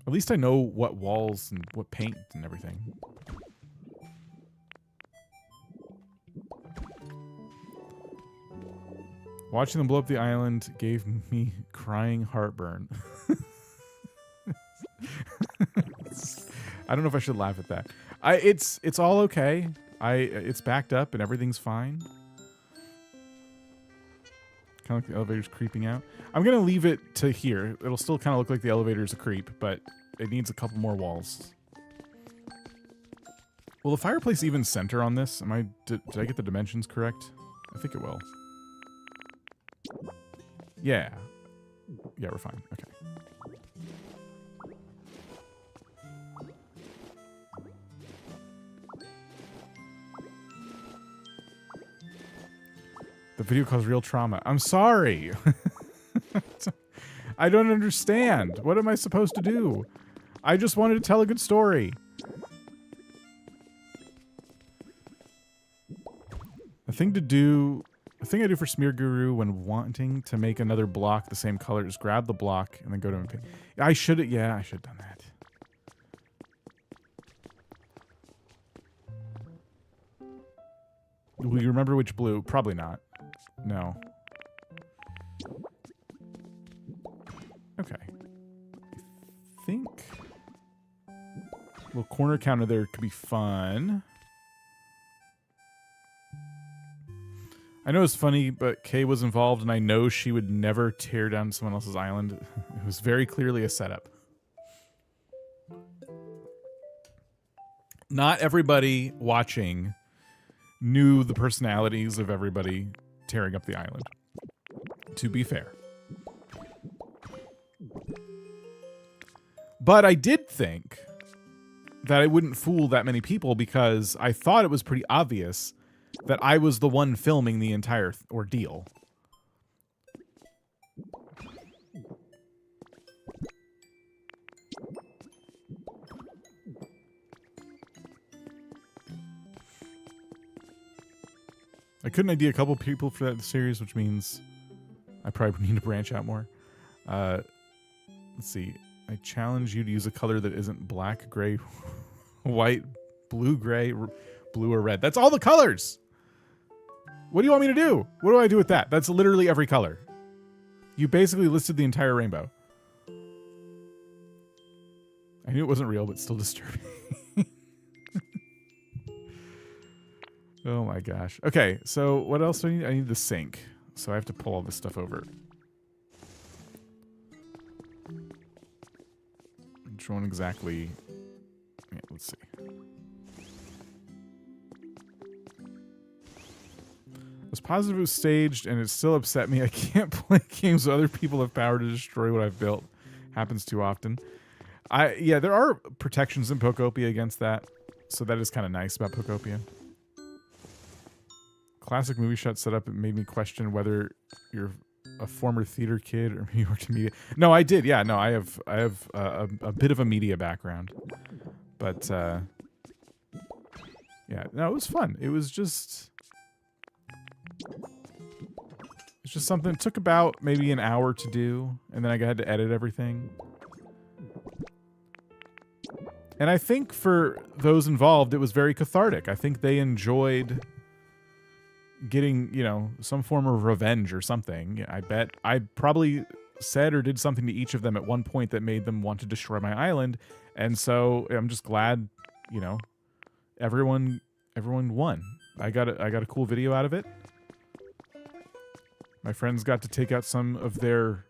[SPEAKER 1] At least I know what walls and what paint and everything. Watching them blow up the island gave me crying heartburn. I don't know if I should laugh at that. It's all okay. It's backed up and everything's fine. Kind of like the elevator's creeping out. I'm gonna leave it to here. It'll still kind of look like the elevator's a creep, but it needs a couple more walls. Will the fireplace even center on this? Did I get the dimensions correct? I think it will. Yeah. Yeah, we're fine. Okay. The video caused real trauma. I'm sorry. I don't understand. What am I supposed to do? I just wanted to tell a good story. The thing I do for Smear Guru when wanting to make another block the same color is grab the block and then go to MP. I should have done that. Will you remember which blue? Probably not. No. Okay. I think a little corner counter there could be fun. I know it's funny, but Kay was involved, and I know she would never tear down someone else's island. It was very clearly a setup. Not everybody watching knew the personalities of everybody tearing up the island, to be fair. But I did think that I wouldn't fool that many people because I thought it was pretty obvious that I was the one filming the entire ordeal. I couldn't ID a couple people for that series, which means I probably need to branch out more. Let's see. I challenge you to use a color that isn't black, gray, white, blue, gray, blue, or red. That's all the colors! What do you want me to do? What do I do with that? That's literally every color. You basically listed the entire rainbow. I knew it wasn't real, but still disturbing. Oh my gosh. Okay, so what else do I need? I need the sink. So I have to pull all this stuff over. Which one exactly? Yeah, let's see. I was positive it was staged, and it still upset me. I can't play games where other people have power to destroy what I've built. Happens too often. Yeah, there are protections in Pokopia against that, so that is kind of nice about Pokopia. Classic movie shot setup. It made me question whether you're a former theater kid or you worked in media. No, I did. Yeah, no, I have a bit of a media background, but yeah, no, it was fun. It was just. It's just something that took about maybe an hour to do, and then I had to edit everything. And I think for those involved, it was very cathartic. I think they enjoyed getting, you know, some form of revenge or something. I bet I probably said or did something to each of them at one point that made them want to destroy my island. And so I'm just glad, you know, everyone won. I got a cool video out of it. My friends got to take out some of their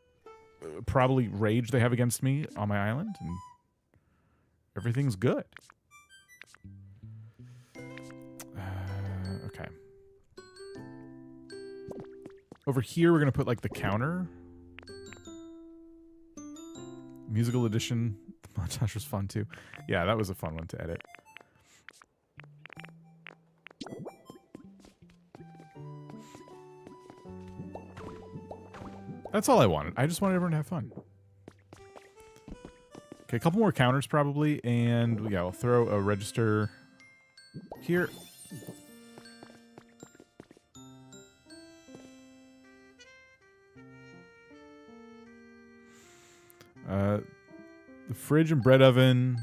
[SPEAKER 1] probably rage they have against me on my island, and everything's good. Okay. Over here, we're going to put, like, the counter. Musical edition. The montage was fun, too. Yeah, that was a fun one to edit. That's all I wanted. I just wanted everyone to have fun. Okay, a couple more counters probably, and yeah, we'll throw a register here. The fridge and bread oven.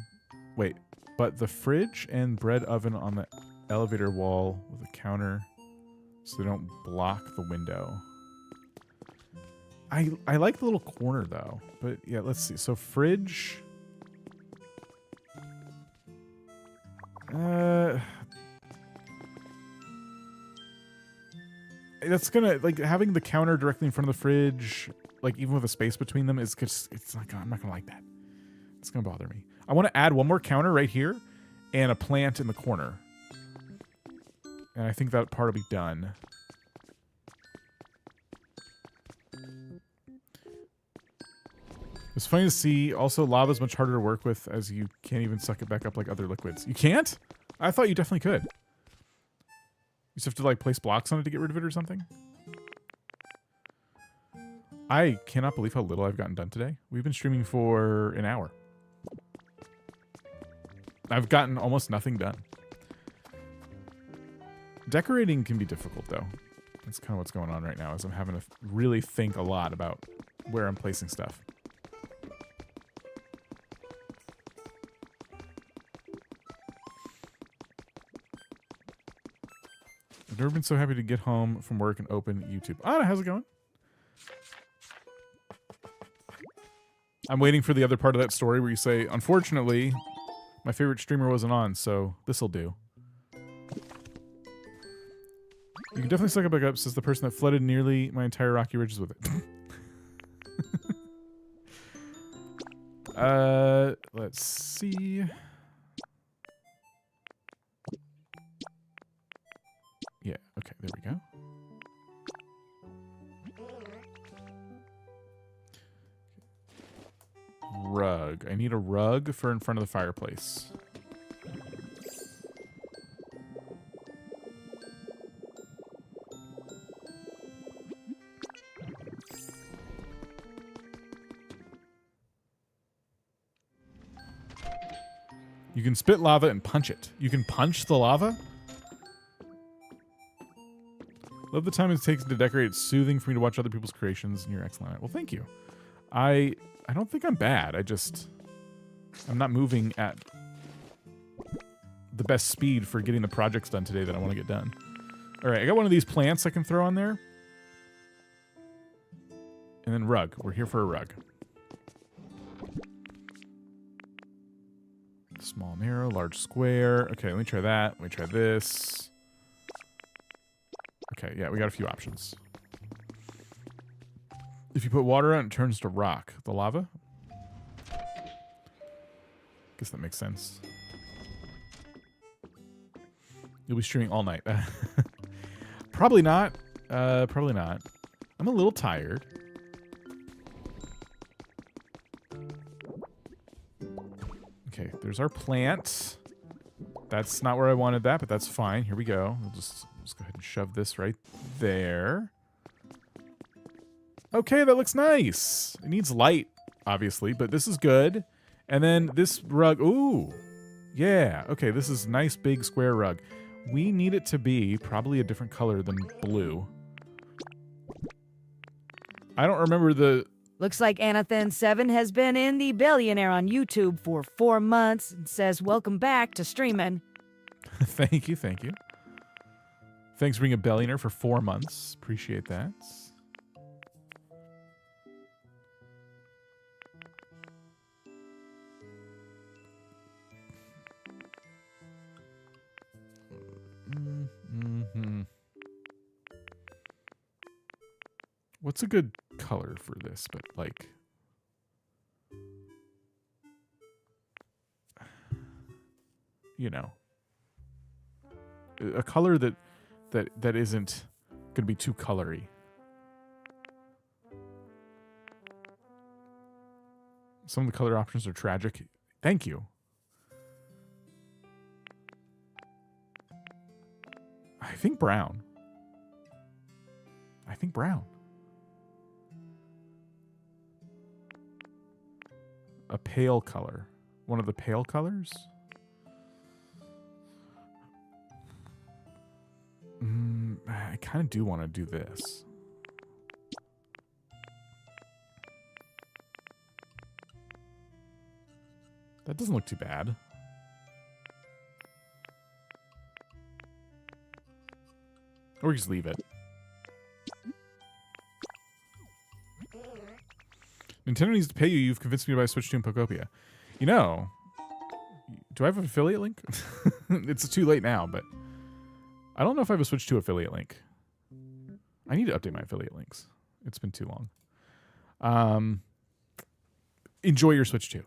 [SPEAKER 1] Wait, but the fridge and bread oven on the elevator wall with a counter so they don't block the window. I like the little corner though, but yeah, let's see. So fridge. That's gonna, like, having the counter directly in front of the fridge, like even with a space between them, is just, it's not gonna, I'm not gonna like that. It's gonna bother me. I want to add one more counter right here and a plant in the corner. And I think that part will be done. It's funny to see. Also, lava is much harder to work with as you can't even suck it back up like other liquids. You can't? I thought you definitely could. You just have to, like, place blocks on it to get rid of it or something? I cannot believe how little I've gotten done today. We've been streaming for an hour. I've gotten almost nothing done. Decorating can be difficult, though. That's kind of what's going on right now, is I'm having to really think a lot about where I'm placing stuff. I've never been so happy to get home from work and open YouTube. Anna, how's it going? I'm waiting for the other part of that story where you say, unfortunately, my favorite streamer wasn't on, so this'll do. You can definitely suck it back up, says the person that flooded nearly my entire Rocky Ridges with it. Let's see. Yeah, okay, there we go. Rug. I need a rug for in front of the fireplace. You can spit lava and punch it. You can punch the lava? Love the time it takes to decorate. It's soothing for me to watch other people's creations, and you're excellent. Well, thank you. I don't think I'm bad. I'm not moving at the best speed for getting the projects done today that I want to get done. All right, I got one of these plants I can throw on there. And then rug. We're here for a rug. Small, narrow, large, square. Okay, let me try that. Let me try this. Okay, yeah, we got a few options. If you put water on it, it turns to rock. The lava? Guess that makes sense. You'll be streaming all night. Probably not. Probably not. I'm a little tired. Okay, there's our plant. That's not where I wanted that, but that's fine. Here we go. We'll just go ahead and shove this right there. Okay, that looks nice. It needs light, obviously, but this is good. And then this rug. Ooh. Yeah. Okay, this is nice big square rug. We need it to be probably a different color than blue. I don't remember the...
[SPEAKER 2] Looks like Anathan7 has been in the Billionaire on YouTube for 4 months and says welcome back to streaming.
[SPEAKER 1] Thank you, thank you. Thanks for being a Billionaire for 4 months. Appreciate that. What's a good color for this? But like, you know, a color that isn't gonna be too colory. Some of the color options are tragic. Thank you. I think brown. I think brown. A pale color. One of the pale colors? I kind of do want to do this. That doesn't look too bad. Or just leave it. Nintendo needs to pay you. You've convinced me to buy Switch 2 and Pokopia. You know, do I have an affiliate link? It's too late now, but I don't know if I have a Switch 2 affiliate link. I need to update my affiliate links. It's been too long. Enjoy your Switch 2.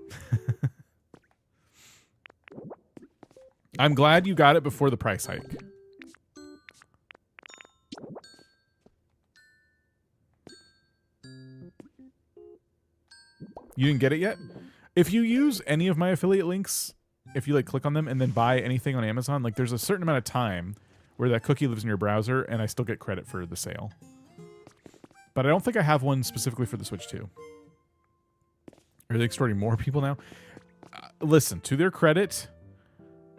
[SPEAKER 1] I'm glad you got it before the price hike. You didn't get it yet? If you use any of my affiliate links, if you like click on them and then buy anything on Amazon, like there's a certain amount of time where that cookie lives in your browser and I still get credit for the sale. But I don't think I have one specifically for the Switch 2. Are they extorting more people now? Listen, to their credit,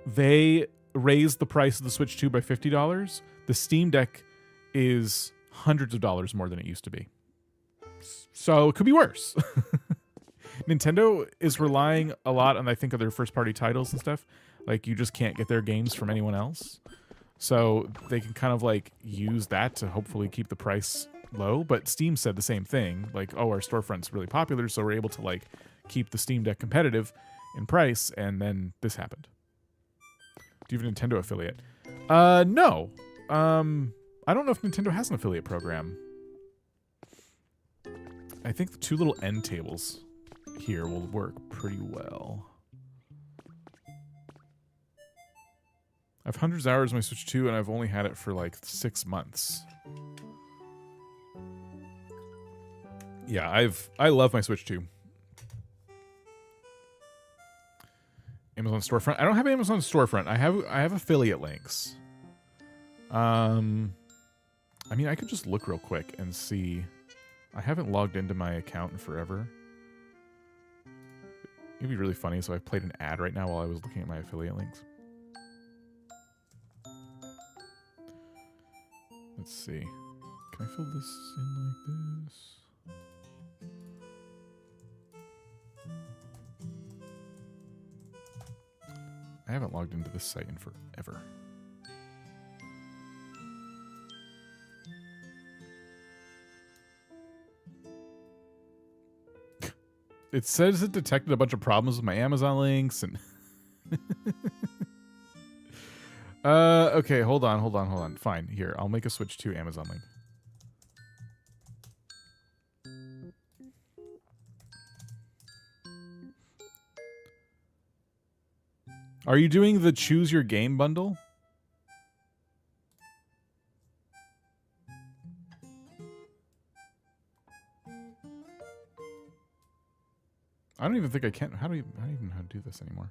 [SPEAKER 1] they raised the price of the Switch 2 by $50. The Steam Deck is hundreds of dollars more than it used to be. So it could be worse. Nintendo is relying a lot on, I think, of their first-party titles and stuff. Like, you just can't get their games from anyone else. So they can kind of, like, use that to hopefully keep the price low. But Steam said the same thing. Like, oh, our storefront's really popular, so we're able to, like, keep the Steam Deck competitive in price. And then this happened. Do you have a Nintendo affiliate? No. I don't know if Nintendo has an affiliate program. I think the two little end tables here will work pretty well. I have hundreds of hours on my Switch 2 and I've only had it for like 6 months. Yeah, I love my Switch 2. Amazon storefront. I don't have Amazon storefront. I have affiliate links. I mean, I could just look real quick and see. I haven't logged into my account in forever. It'd be really funny, so I played an ad right now while I was looking at my affiliate links. Let's see. Can I fill this in like this? I haven't logged into this site in forever. It says it detected a bunch of problems with my Amazon links and okay, hold on. Fine. Here, I'll make a Switch to Amazon link. Are you doing the choose your game bundle? I don't even think I can. I don't even know how to do this anymore.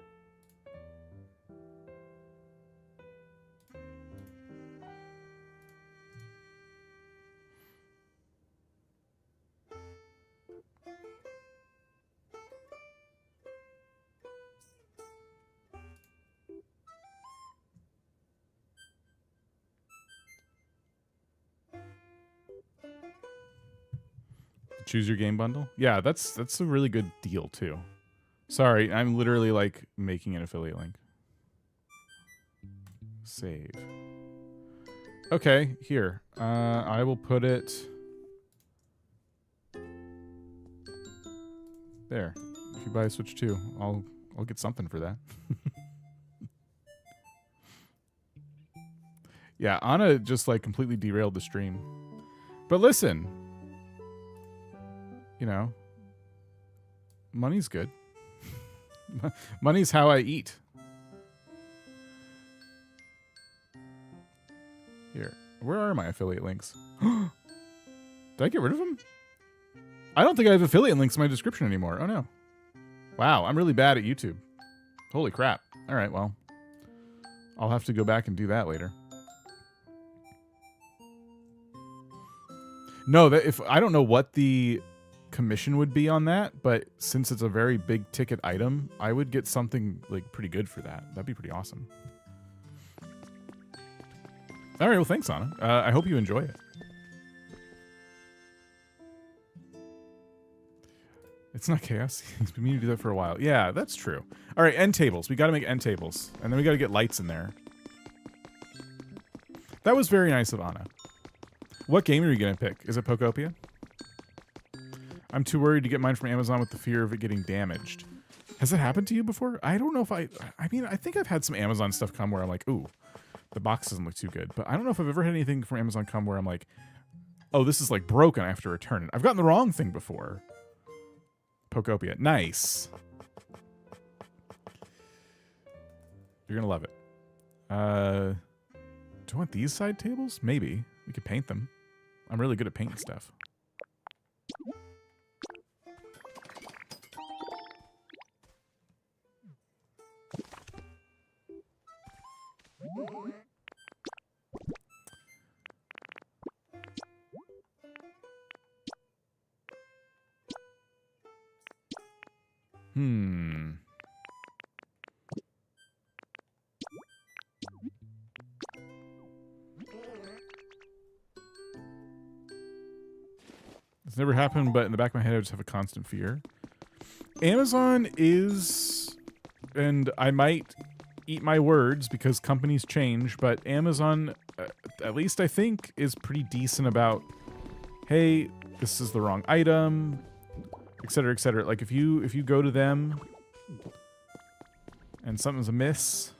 [SPEAKER 1] Choose your game bundle? Yeah, that's a really good deal too. Sorry, I'm literally like making an affiliate link. Save. Okay, here. I will put it there. If you buy a Switch 2, I'll get something for that. Yeah, Anna just like completely derailed the stream. But listen, you know, money's good. Money's how I eat. Here, where are my affiliate links? Did I get rid of them? I don't think I have affiliate links in my description anymore. Oh no. Wow, I'm really bad at YouTube. Holy crap. All right, well, I'll have to go back and do that later. No, that if I don't know what the commission would be on that, but since it's a very big ticket item, I would get something like pretty good for that. That'd be pretty awesome. All right, well, thanks, Anna. I hope you enjoy it. It's not chaos. He's been meaning to do that for a while. Yeah, that's true. All right, end tables. We got to make end tables. And then we got to get lights in there. That was very nice of Anna. What game are you going to pick? Is it Pokopia? I'm too worried to get mine from Amazon with the fear of it getting damaged. Has it happened to you before? I don't know if I mean, I think I've had some Amazon stuff come where I'm like, ooh, the box doesn't look too good. But I don't know if I've ever had anything from Amazon come where I'm like, oh, this is like broken. I have to return it. I've gotten the wrong thing before. Pokopia. Nice. You're going to love it. Do I want these side tables? Maybe. We could paint them. I'm really good at painting stuff. It's never happened, but in the back of my head, I just have a constant fear. Amazon is, and I might eat my words because companies change, but Amazon, at least I think, is pretty decent about, hey, this is the wrong item, etc., etc. Like if you go to them and something's amiss,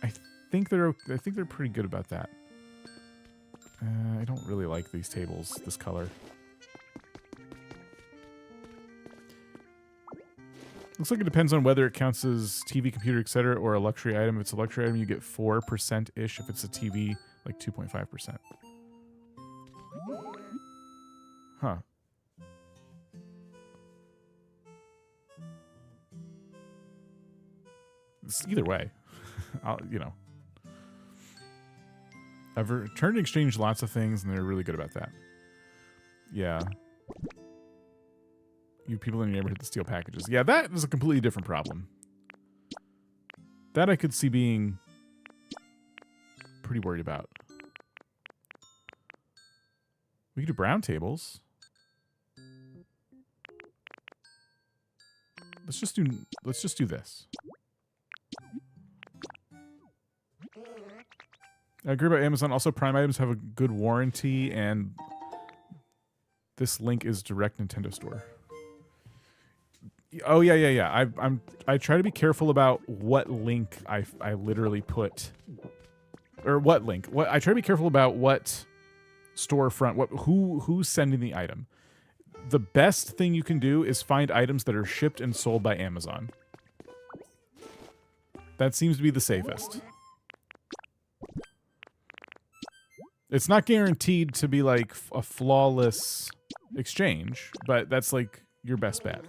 [SPEAKER 1] I think they're pretty good about that. I don't really like these tables, this color. Looks like it depends on whether it counts as TV, computer, etc., or a luxury item. If it's a luxury item, you get 4%-ish. If it's a TV, like 2.5%. Huh. Either way, you know. I've returned and exchanged lots of things, and they're really good about that. Yeah. You people in your neighborhood that steal packages. Yeah, that is a completely different problem. That I could see being pretty worried about. We could do brown tables. Let's just do this. I agree about Amazon. Also, Prime items have a good warranty, and this link is direct Nintendo Store. Oh yeah. I try to be careful about what link I literally put, or what link. I try to be careful about what storefront, who's sending the item. The best thing you can do is find items that are shipped and sold by Amazon. That seems to be the safest. It's not guaranteed to be like a flawless exchange, but that's like your best bet.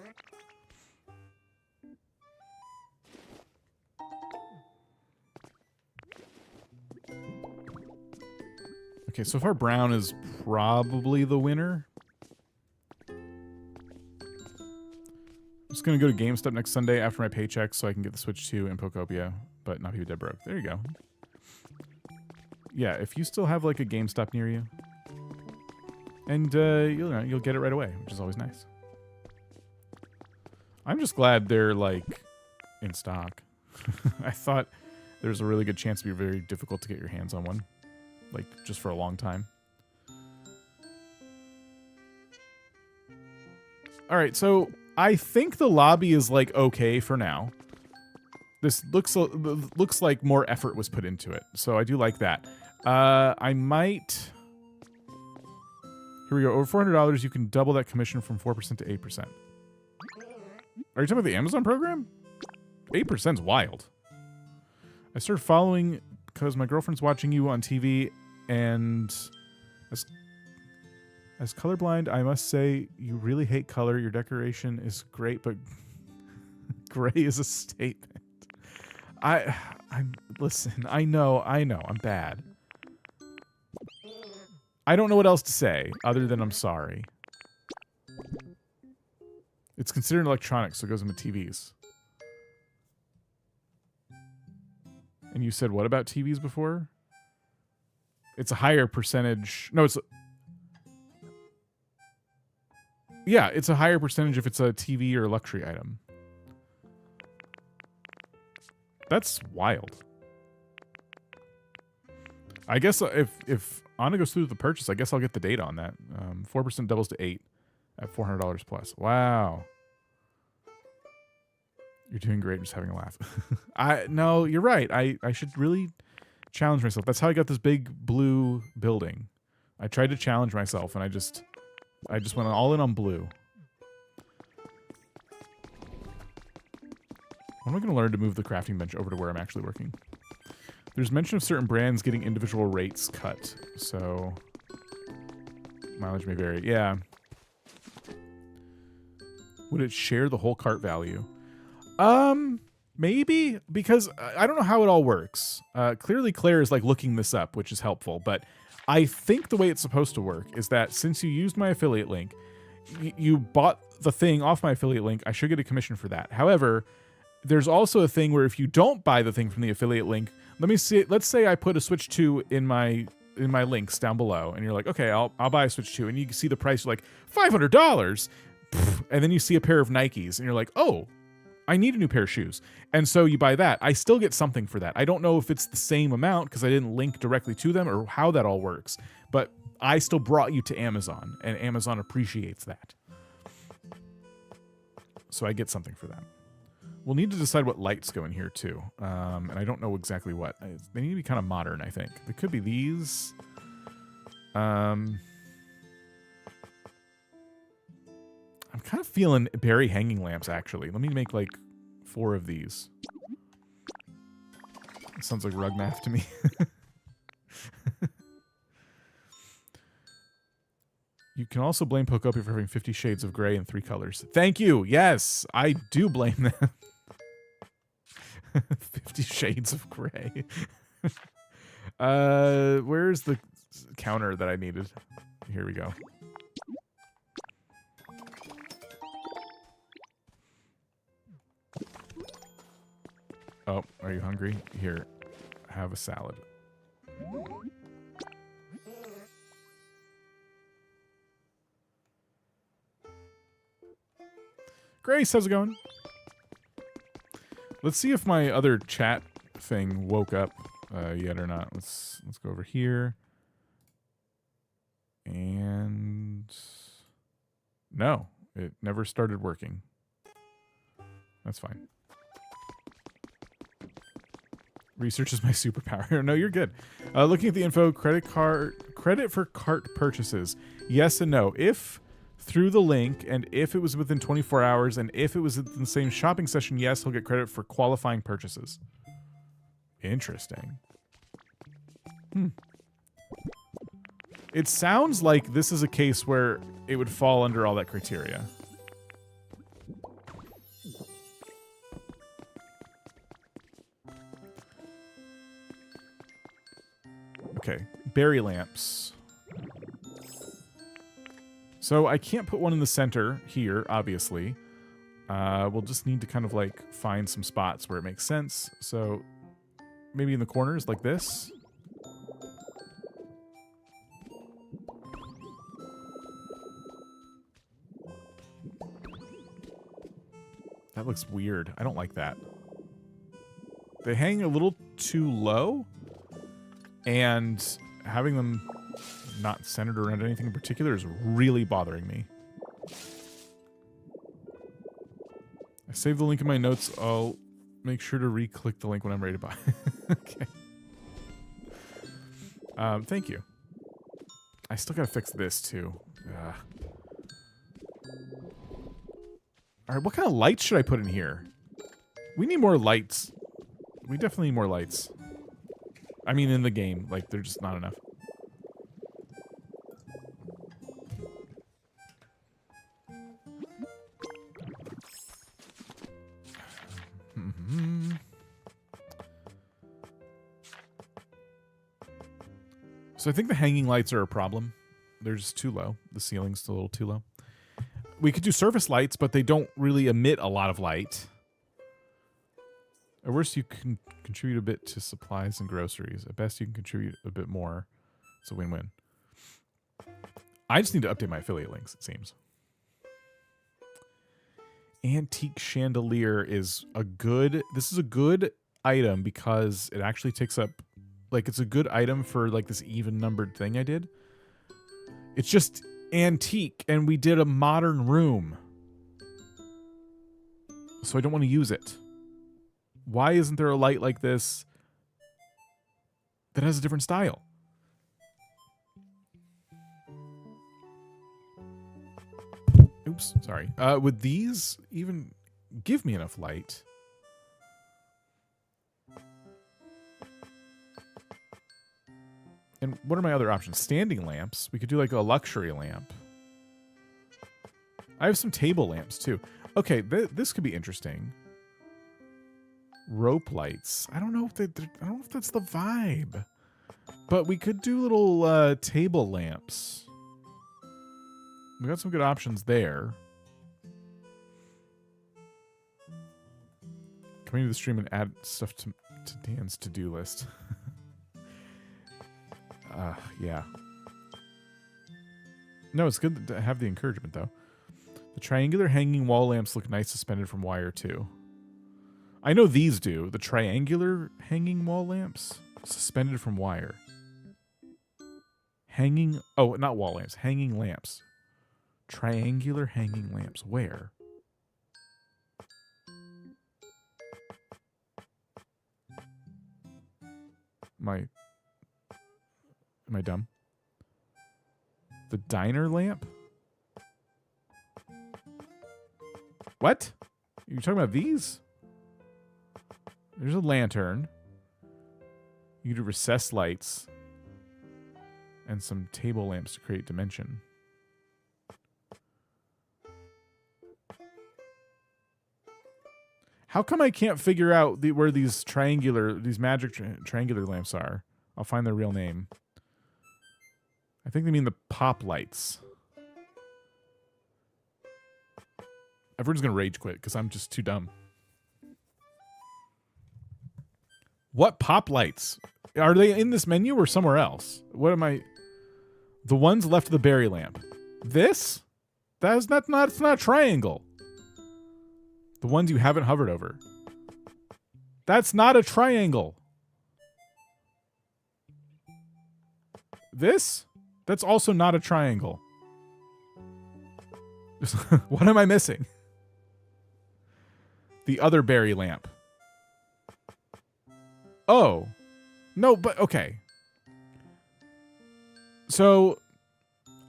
[SPEAKER 1] Okay, so far brown is probably the winner. I'm just going to go to GameStop next Sunday after my paycheck so I can get the Switch 2 and Pokopia, but not be dead broke. There you go. Yeah, if you still have like a GameStop near you, and you'll get it right away, which is always nice. I'm just glad they're like in stock. I thought there's a really good chance it'd be very difficult to get your hands on one, like just for a long time. All right, so I think the lobby is like okay for now. This looks like more effort was put into it, so I do like that. I might. Here we go. Over $400, you can double that commission from 4% to 8%. Are you talking about the Amazon program? 8% is wild. I started following because my girlfriend's watching you on TV, and as colorblind, I must say you really hate color. Your decoration is great, but gray is a statement. Listen, I know, I'm bad. I don't know what else to say other than I'm sorry. It's considered electronics, so it goes into TVs. And you said what about TVs before? It's a higher percentage. No, it's... Yeah, it's a higher percentage if it's a TV or a luxury item. That's wild. I guess if Anna goes through the purchase, I guess I'll get the data on that. 4% doubles to 8 at $400 plus. Wow. You're doing great. I'm just having a laugh. No, you're right. I should really challenge myself. That's how I got this big blue building. I tried to challenge myself, and I just went all in on blue. When am I going to learn to move the crafting bench over to where I'm actually working? There's mention of certain brands getting individual rates cut, so mileage may vary. Yeah. Would it share the whole cart value? Maybe, because I don't know how it all works. Clearly Claire is like looking this up, which is helpful, but I think the way it's supposed to work is that since you used my affiliate link, you bought the thing off my affiliate link, I should get a commission for that. However, there's also a thing where if you don't buy the thing from the affiliate link, let's say I put a Switch 2 in my links down below, and you're like, okay, I'll buy a Switch 2, and you can see the price, you're like, $500, and then you see a pair of Nikes, and you're like, oh, I need a new pair of shoes. And so you buy that. I still get something for that. I don't know if it's the same amount because I didn't link directly to them or how that all works, but I still brought you to Amazon, and Amazon appreciates that. So I get something for that. We'll need to decide what lights go in here too. And I don't know exactly what. They need to be kind of modern, I think. They could be these. I'm kind of feeling berry hanging lamps, actually. Let me make like 4 of these. It sounds like rug math to me. You can also blame Pokopia for having 50 shades of gray and 3 colors. Thank you. Yes, I do blame them. 50 shades of gray. Where's the counter that I needed? Here we go. Oh, are you hungry? Here, have a salad. Grace, how's it going? Let's see if my other chat thing woke up yet or not. Let's go over here. And no, it never started working. That's fine. Research is my superpower. No, you're good. Looking at the info, credit for cart purchases. Yes and no. If through the link, and if it was within 24 hours, and if it was in the same shopping session, yes, he'll get credit for qualifying purchases. Interesting. It sounds like this is a case where it would fall under all that criteria. Okay, berry lamps. So I can't put one in the center here, obviously. We'll just need to kind of like find some spots where it makes sense. So maybe in the corners like this. That looks weird. I don't like that. They hang a little too low, and having them not centered around anything in particular is really bothering me. I saved the link in my notes. I'll make sure to re-click the link when I'm ready to buy. Okay. Thank you. I still gotta fix this too. All right, what kind of lights should I put in here? We need more lights. We definitely need more lights. I mean, in the game, like, they're just not enough. So I think the hanging lights are a problem. They're just too low. The ceiling's a little too low. We could do surface lights, but they don't really emit a lot of light. At worst, you can contribute a bit to supplies and groceries. At best, you can contribute a bit more. It's a win-win. I just need to update my affiliate links, it seems. antique chandelier is a good... This is a good item because it actually takes up... Like, it's a good item for, like, this even-numbered thing I did. It's just antique, and we did a modern room. So I don't want to use it. Why isn't there a light like this that has a different style? Oops, sorry. Would these even give me enough light? And what are my other options? Standing lamps. We could do like a luxury lamp. I have some table lamps too. Okay, this could be interesting. Rope lights. I don't know if that's the vibe. But we could do little table lamps. We got some good options there. Coming to the stream and add stuff to Dan's to-do list. Yeah. No, it's good to have the encouragement, though. The triangular hanging wall lamps look nice suspended from wire, too. I know these do. The triangular hanging wall lamps suspended from wire. Hanging... Oh, not wall lamps. Hanging lamps. Triangular hanging lamps. Where? Am I dumb? The diner lamp? What? Are you talking about these? There's a lantern. You do recessed lights. And some table lamps to create dimension. How come I can't figure out where these magic triangular lamps are? I'll find their real name. I think they mean the pop lights. Everyone's going to rage quit because I'm just too dumb. What pop lights? Are they in this menu or somewhere else? What am I... The ones left of the berry lamp. This? It's not a triangle. The ones you haven't hovered over. That's not a triangle. This? That's also not a triangle. What am I missing? The other berry lamp. Oh. No, but okay. So,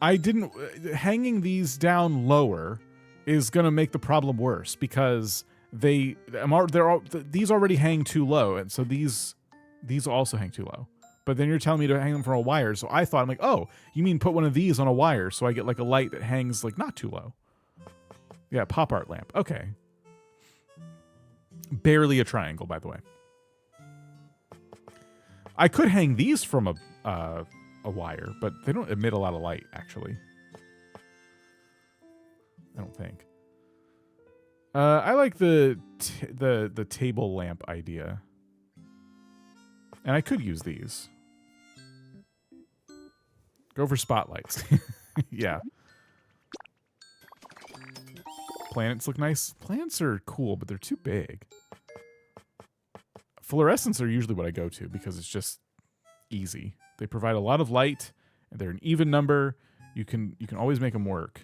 [SPEAKER 1] I didn't... Hanging these down lower is going to make the problem worse because these already hang too low, and so these also hang too low. But then you're telling me to hang them from a wire, so I thought, I'm like, oh, you mean put one of these on a wire so I get like a light that hangs like not too low. Yeah, pop art lamp. Okay. Barely a triangle, by the way. I could hang these from a wire, but they don't emit a lot of light, actually. I don't think. I like the table lamp idea. And I could use these. Go for spotlights. Yeah. Planets look nice. Planets are cool, but they're too big. Fluorescents are usually what I go to because it's just easy. They provide a lot of light, and they're an even number. You can always make them work.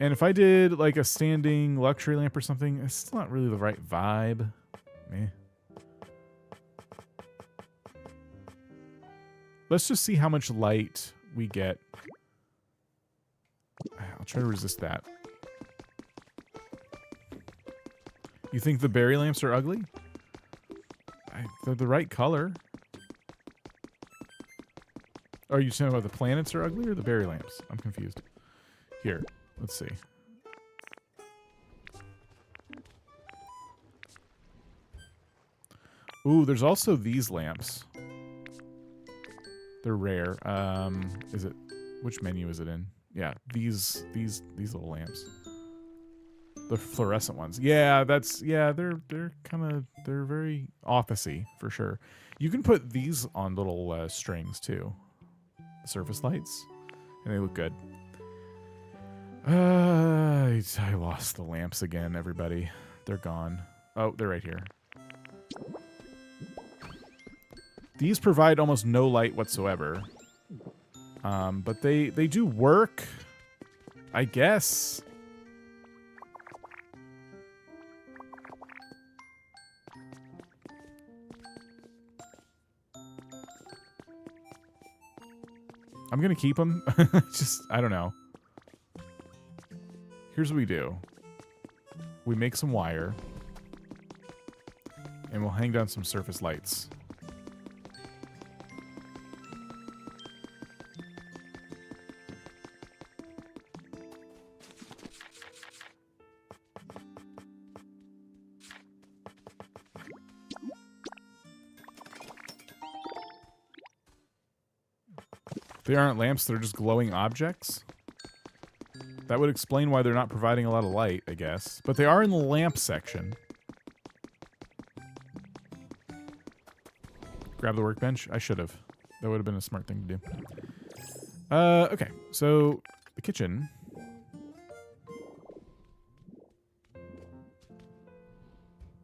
[SPEAKER 1] And if I did like a standing luxury lamp or something, it's still not really the right vibe. Meh. Let's just see how much light we get. I'll try to resist that. You think the berry lamps are ugly? They're the right color. Are you saying about the planets are ugly or the berry lamps? I'm confused. Here, let's see. Ooh, there's also these lamps. They're rare. Is it... Which menu is it in? Yeah, these little lamps. The fluorescent ones. Yeah, they're very office-y for sure. You can put these on little strings too. Surface lights. And they look good. I lost the lamps again, everybody. They're gone. Oh, they're right here. These provide almost no light whatsoever. But they do work, I guess. I'm going to keep them. Just, I don't know. Here's what we do. We make some wire. And we'll hang down some surface lights. They aren't lamps, they're just glowing objects. That would explain why they're not providing a lot of light, I guess. But they are in the lamp section. Grab the workbench? I should have. That would have been a smart thing to do. Okay, so the kitchen.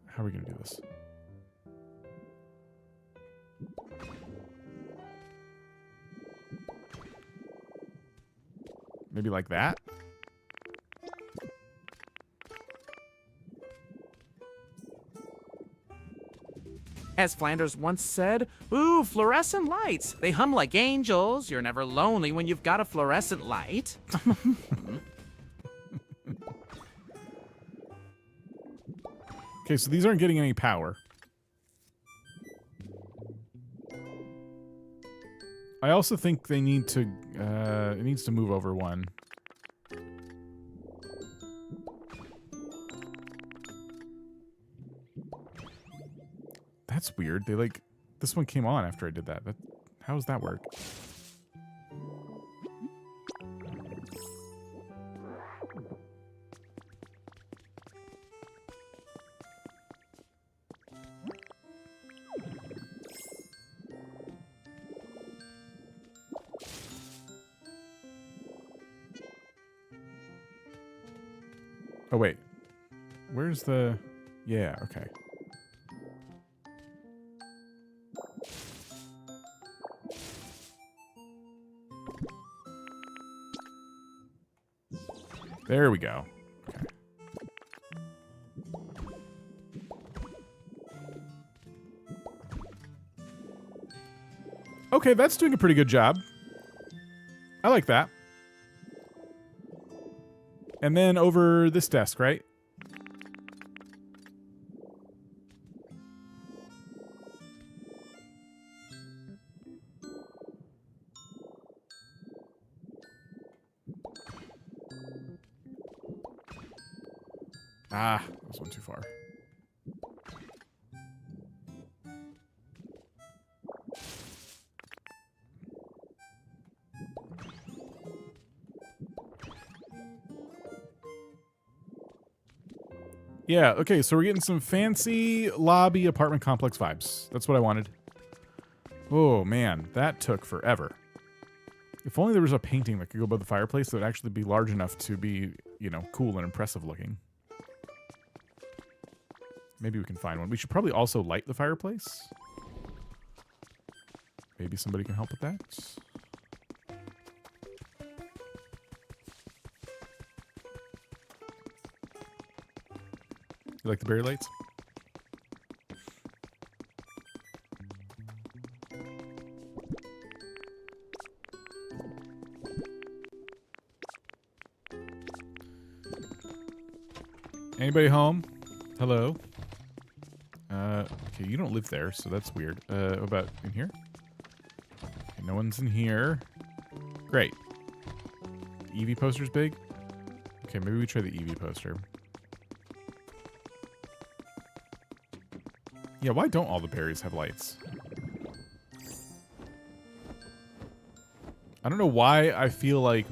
[SPEAKER 1] How are we going to do this? Maybe like that?
[SPEAKER 3] As Flanders once said, ooh, fluorescent lights. They hum like angels. You're never lonely when you've got a fluorescent light.
[SPEAKER 1] Okay, so these aren't getting any power. I also think they need to, it needs to move over one. That's weird. They like, this one came on after I did that. How does that work? Oh, wait. Where's the... Yeah, okay. There we go. Okay. Okay, that's doing a pretty good job. I like that. And then over this desk, right? Ah, this one too far. Yeah, okay, so we're getting some fancy lobby apartment complex vibes. That's what I wanted. Oh, man, that took forever. If only there was a painting that could go above the fireplace that would actually be large enough to be, you know, cool and impressive looking. Maybe we can find one. We should probably also light the fireplace. Maybe somebody can help with that. You like the berry lights? Anybody home? Hello? Okay, you don't live there, so that's weird. What about in here? Okay, no one's in here. Great. The EV poster's big? Okay, maybe we try the EV poster. Yeah, why don't all the berries have lights? I don't know why I feel like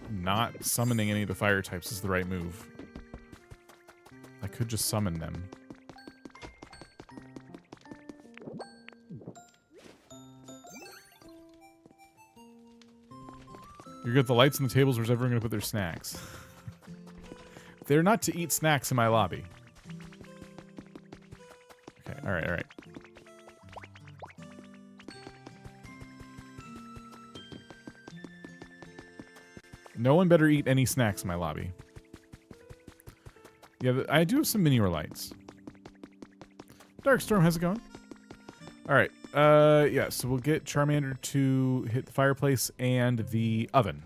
[SPEAKER 1] not summoning any of the fire types is the right move. I could just summon them. You're good. The lights and the tables. Where's everyone going to put their snacks? They're not to eat snacks in my lobby. Okay, alright, alright. No one better eat any snacks in my lobby. Yeah, I do have some mini lights. Darkstorm, how's it going? Alright, yeah, so we'll get Charmander to hit the fireplace and the oven.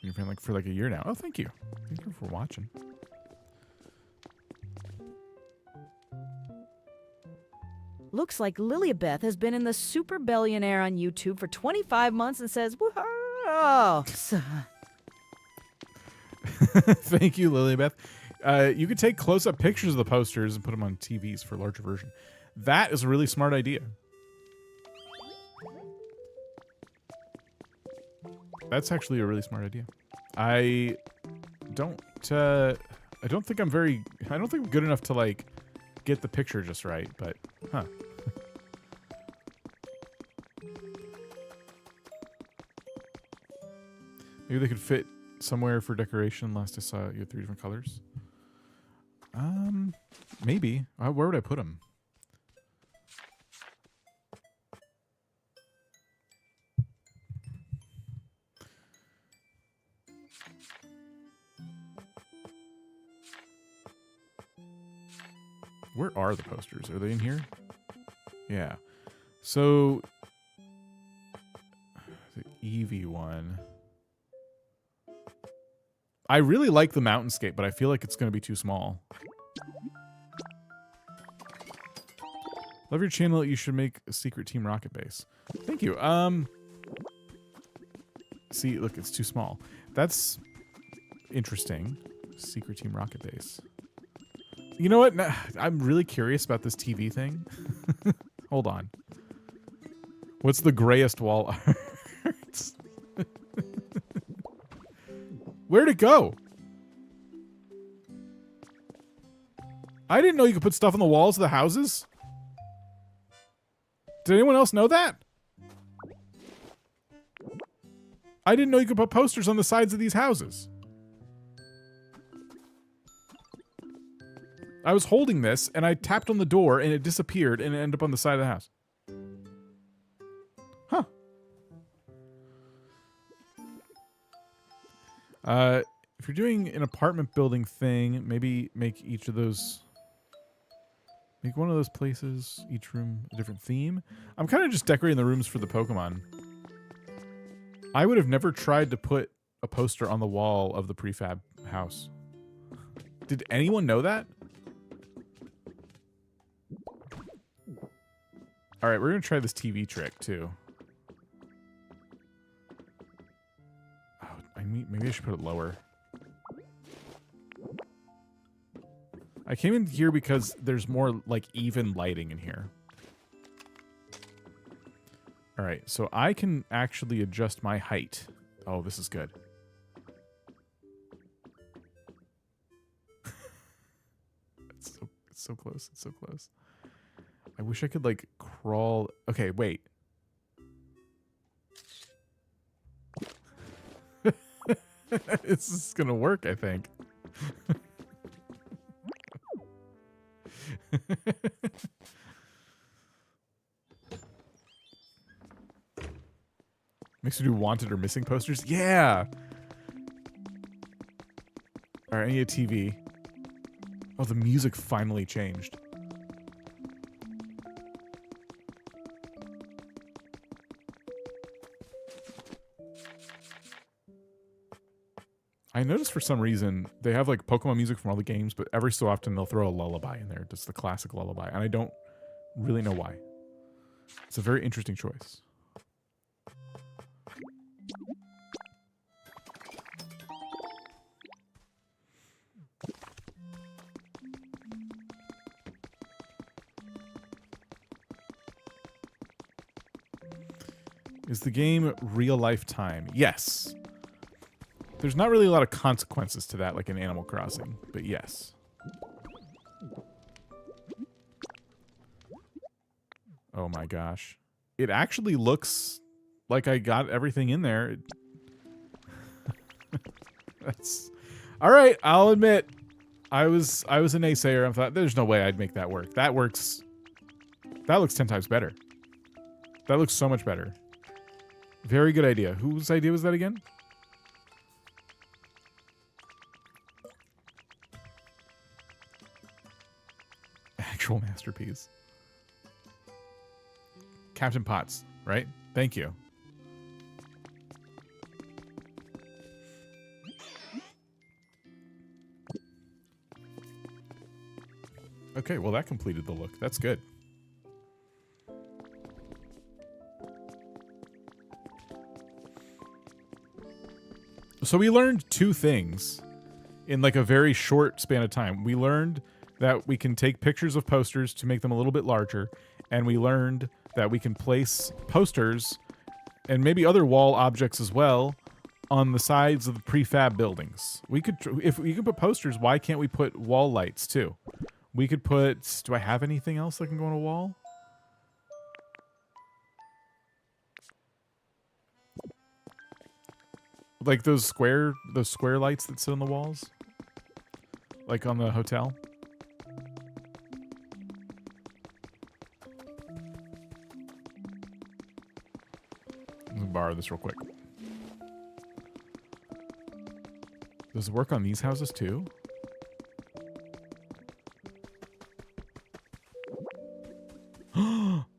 [SPEAKER 1] You've been like for like a year now. Oh, thank you. Thank you for watching.
[SPEAKER 2] Looks like Lilybeth has been in the Super Billionaire on YouTube for 25 months and says, whoa.
[SPEAKER 1] Thank you, Lilybeth. You could take close-up pictures of the posters and put them on TVs for a larger version. That is a really smart idea. That's actually a really smart idea. I don't think I'm good enough to like get the picture just right, but huh. Maybe they could fit somewhere for decoration. Last I saw you had 3 different colors. Maybe. Where would I put them? Where are the posters? Are they in here? Yeah. So the Eevee one. I really like the mountainscape, but I feel like it's going to be too small. Love your channel. You should make a secret Team Rocket base. Thank you. See, look, it's too small. That's interesting. Secret Team Rocket base. You know what? I'm really curious about this TV thing. Hold on. What's the grayest wall art? Where'd it go? I didn't know you could put stuff on the walls of the houses. Did anyone else know that? I didn't know you could put posters on the sides of these houses. I was holding this, and I tapped on the door, and it disappeared, and it ended up on the side of the house. Huh. If you're doing an apartment building thing, maybe make each of those... Make one of those places, each room, a different theme. I'm kind of just decorating the rooms for the Pokemon. I would have never tried to put a poster on the wall of the prefab house. Did anyone know that? Alright, we're going to try this TV trick, too. Oh, maybe I should put it lower. I came in here because there's more, like, even lighting in here. Alright, so I can actually adjust my height. Oh, this is good. It's so close. It's so close. I wish I could, like, crawl... Okay, wait. This is gonna work, I think. Makes you do wanted or missing posters? Yeah! Alright, I need a TV. Oh, the music finally changed. I noticed for some reason they have like Pokemon music from all the games, but every so often they'll throw a lullaby in there, just the classic lullaby, and I don't really know why. It's a very interesting choice. Is the game real life time? Yes. There's not really a lot of consequences to that, like in Animal Crossing, but yes. Oh my gosh. It actually looks like I got everything in there. That's all right. I'll admit, I was a naysayer. I thought there's no way I'd make that work. That works. That looks 10 times better. That looks so much better. Very good idea. Whose idea was that again? Actual masterpiece. Captain Potts, right? Thank you. Okay, well that completed the look. That's good. So we learned 2 things in like a very short span of time. We learned that we can take pictures of posters to make them a little bit larger, and we learned that we can place posters and maybe other wall objects as well on the sides of the prefab buildings. We could, if we can put posters, why can't we put wall lights too? We could put, do I have anything else that can go on a wall? Like those square lights that sit on the walls? Like on the hotel? Let me borrow this real quick. Does it work on these houses too?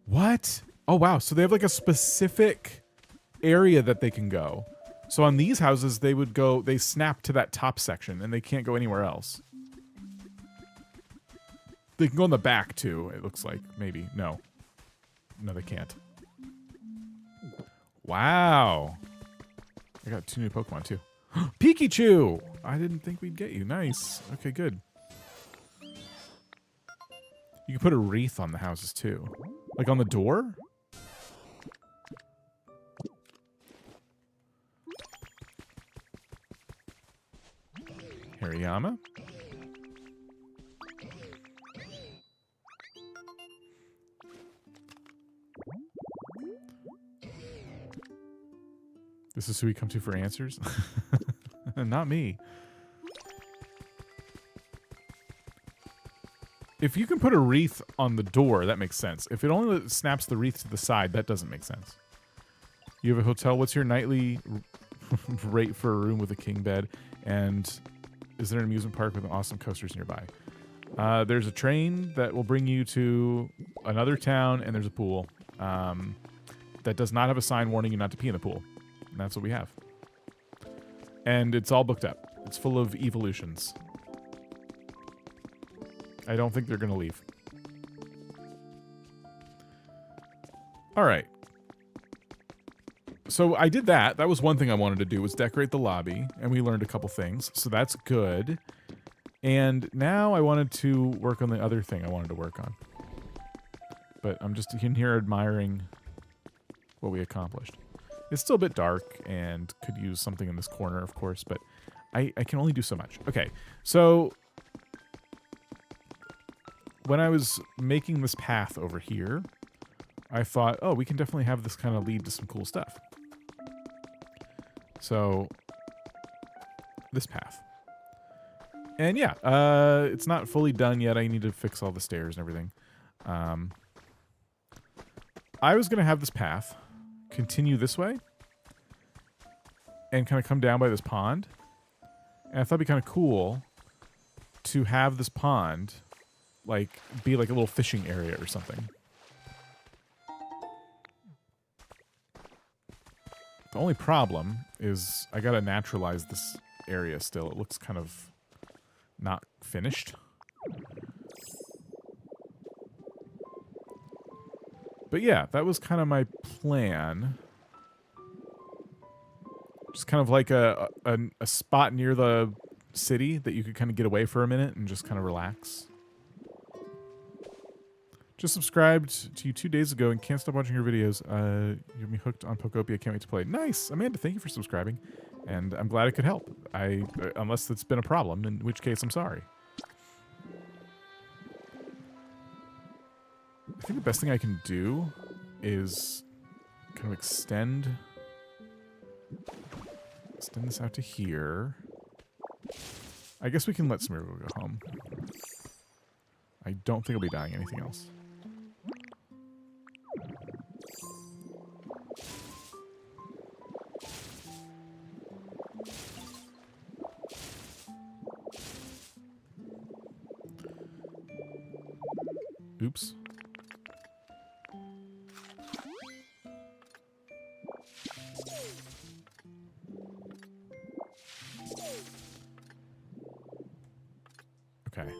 [SPEAKER 1] What? Oh wow, so they have like a specific area that they can go. So on these houses, they would go, they snap to that top section and they can't go anywhere else. They can go in the back too, it looks like. Maybe. No. No, they can't. Wow. I got 2 new Pokemon too. Pikachu! I didn't think we'd get you. Nice. Okay, good. You can put a wreath on the houses too. Like on the door? Hariyama. This is who we come to for answers? Not me. If you can put a wreath on the door, that makes sense. If it only snaps the wreath to the side, that doesn't make sense. You have a hotel. What's your nightly rate for a room with a king bed? And is there an amusement park with awesome coasters nearby? There's a train that will bring you to another town, and there's a pool that does not have a sign warning you not to pee in the pool. And that's what we have. And it's all booked up. It's full of evolutions. I don't think they're going to leave. All right. So I did that. That was one thing I wanted to do, was decorate the lobby, and we learned a couple things. So that's good. And now I wanted to work on the other thing I wanted to work on. But I'm just in here admiring what we accomplished. It's still a bit dark and could use something in this corner, of course, but I can only do so much. Okay, so when I was making this path over here, I thought, oh, we can definitely have this kind of lead to some cool stuff. So, this path. And yeah, it's not fully done yet. I need to fix all the stairs and everything. I was going to have this path continue this way and kind of come down by this pond. And I thought it'd be kind of cool to have this pond like be like a little fishing area or something. The only problem is I gotta naturalize this area still. It looks kind of not finished. But yeah, that was kind of my plan. Just kind of like a spot near the city that you could kind of get away for a minute and just kind of relax. Just subscribed to you 2 days ago and can't stop watching your videos. You have me hooked on Pokopia. Can't wait to play. Nice, Amanda. Thank you for subscribing, and I'm glad I could help. Unless it's been a problem, in which case I'm sorry. think the best thing I can do is kind of extend this out to here. I guess we can let Smeargle go home. I don't think I'll be dying anything else. Oops. Okay.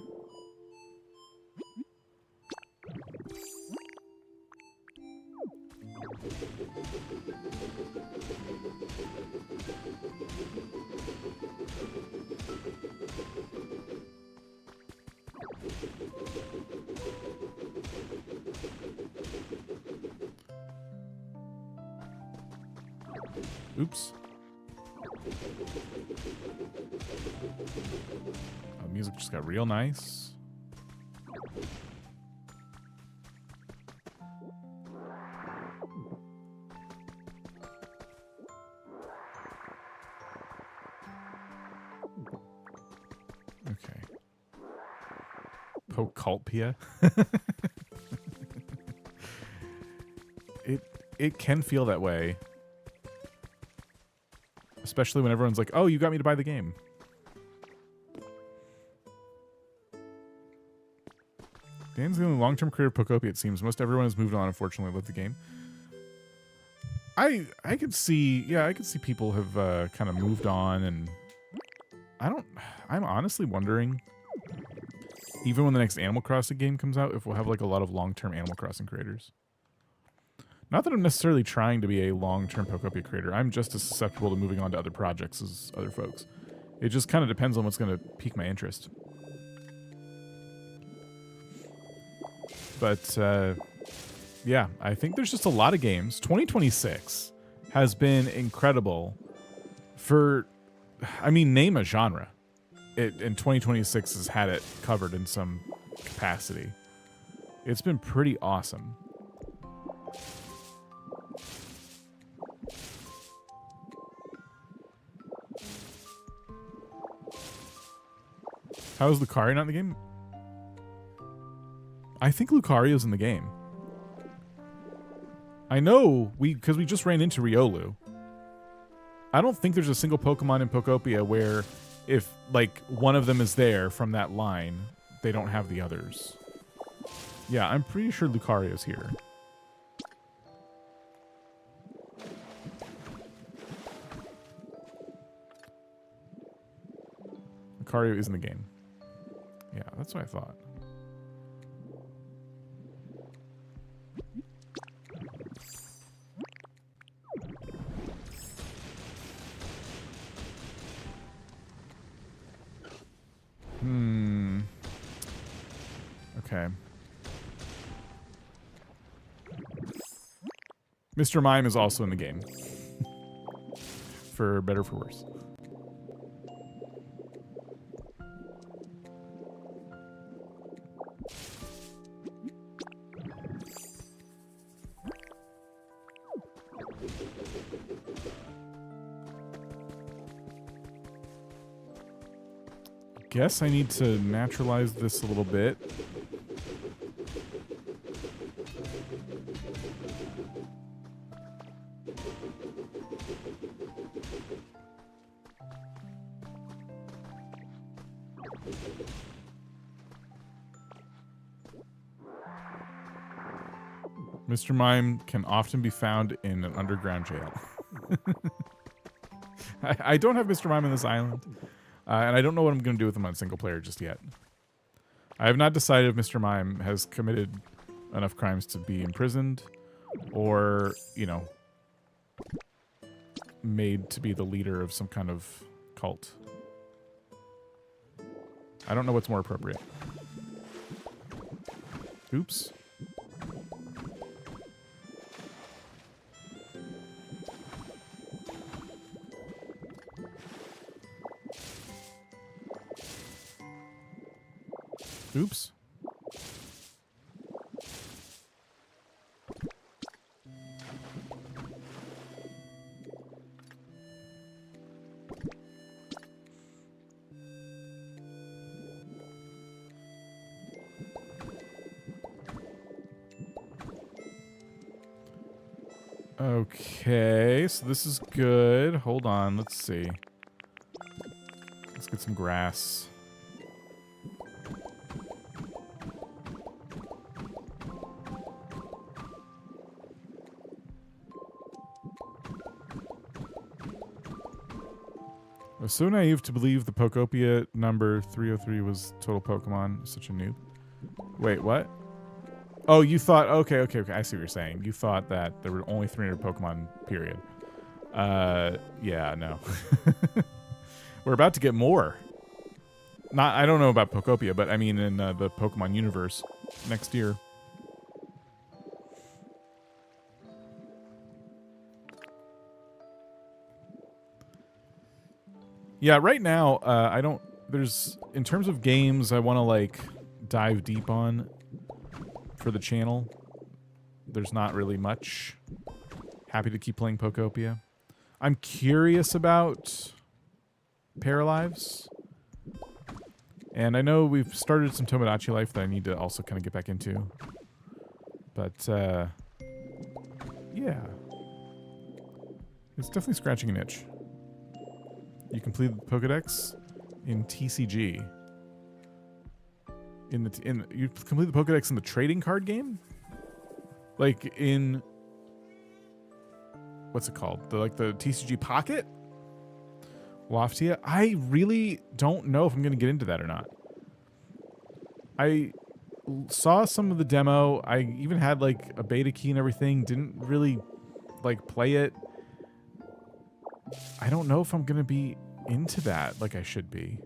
[SPEAKER 1] Oops. Music just got real nice. Okay. Pokopia. It can feel that way. Especially when everyone's like, oh, you got me to buy the game. Dan's the only long-term creator of Pokopia, it seems. Most everyone has moved on, unfortunately, with the game. I could see, yeah, I could see people have kind of moved on, and I'm honestly wondering, even when the next Animal Crossing game comes out, if we'll have like a lot of long-term Animal Crossing creators. Not that I'm necessarily trying to be a long-term Pokopia creator. I'm just as susceptible to moving on to other projects as other folks. It just kind of depends on what's going to pique my interest. But, yeah, I think there's just a lot of games. 2026 has been incredible for, I mean, name a genre. And 2026 has had it covered in some capacity. It's been pretty awesome. How is Lucario not in the game? I think Lucario's in the game. I know, because we just ran into Riolu. I don't think there's a single Pokemon in Pokopia where if, like, one of them is there from that line, they don't have the others. Yeah, I'm pretty sure Lucario's here. Lucario is in the game. Yeah, that's what I thought. Okay. Mr. Mime is also in the game. For better or for worse. Guess I need to naturalize this a little bit. Mr. Mime can often be found in an underground jail. I don't have Mr. Mime on this island. And I don't know what I'm going to do with him on single player just yet. I have not decided if Mr. Mime has committed enough crimes to be imprisoned or, you know, made to be the leader of some kind of cult. I don't know what's more appropriate. Oops. Oops. Okay, so this is good. Hold on, let's see. Let's get some grass. I was so naive to believe the Pokopia number 303 was total Pokemon. Such a noob. Wait, what? Oh, you thought... Okay. I see what you're saying. You thought that there were only 300 Pokemon, period. Yeah, no. We're about to get more. I don't know about Pokopia, but I mean in the Pokemon universe next year. Yeah, right now, I don't... There's... In terms of games I want to, like, dive deep on for the channel, there's not really much. Happy to keep playing Pokopia. I'm curious about Paralives. And I know we've started some Tomodachi Life that I need to also kind of get back into. But, yeah. It's definitely scratching an itch. You completed the Pokedex in TCG. You completed the Pokedex in the trading card game? Like in... What's it called? The TCG Pocket? Loftia? I really don't know if I'm going to get into that or not. I saw some of the demo. I even had like a beta key and everything. Didn't really like play it. I don't know if I'm going to be into that like I should be.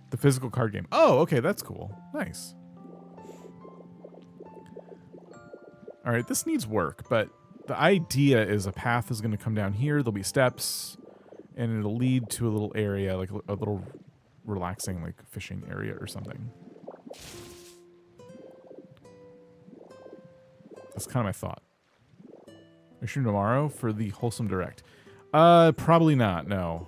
[SPEAKER 1] The physical card game. Oh, okay, that's cool. Nice. All right, this needs work, but the idea is a path is going to come down here. There'll be steps, and it'll lead to a little area, like a little relaxing, like fishing area or something. That's kind of my thought. Are you tomorrow for the Wholesome Direct? Probably not, no.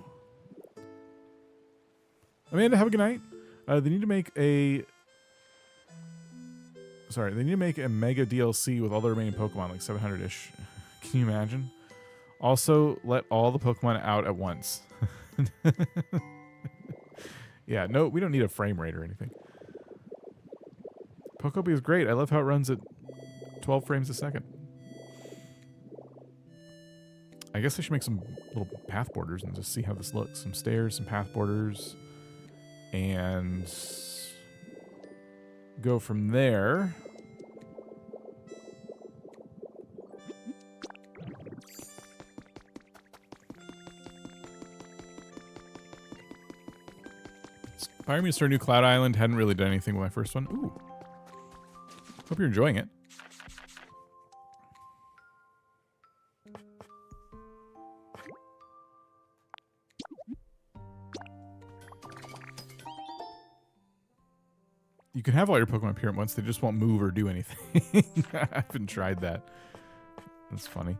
[SPEAKER 1] Amanda, have a good night. They need to make a... Sorry, they need to make a mega DLC with all the remaining Pokemon, like 700-ish. Can you imagine? Also, let all the Pokemon out at once. Yeah, no, we don't need a frame rate or anything. Pokopia is great. I love how it runs at 12 frames a second. I guess I should make some little path borders and just see how this looks. Some stairs, some path borders, and go from there. Inspired me to start a new Cloud Island. Hadn't really done anything with my first one. Ooh. Hope you're enjoying it. You can have all your Pokemon appear at once. They just won't move or do anything. I haven't tried that. That's funny.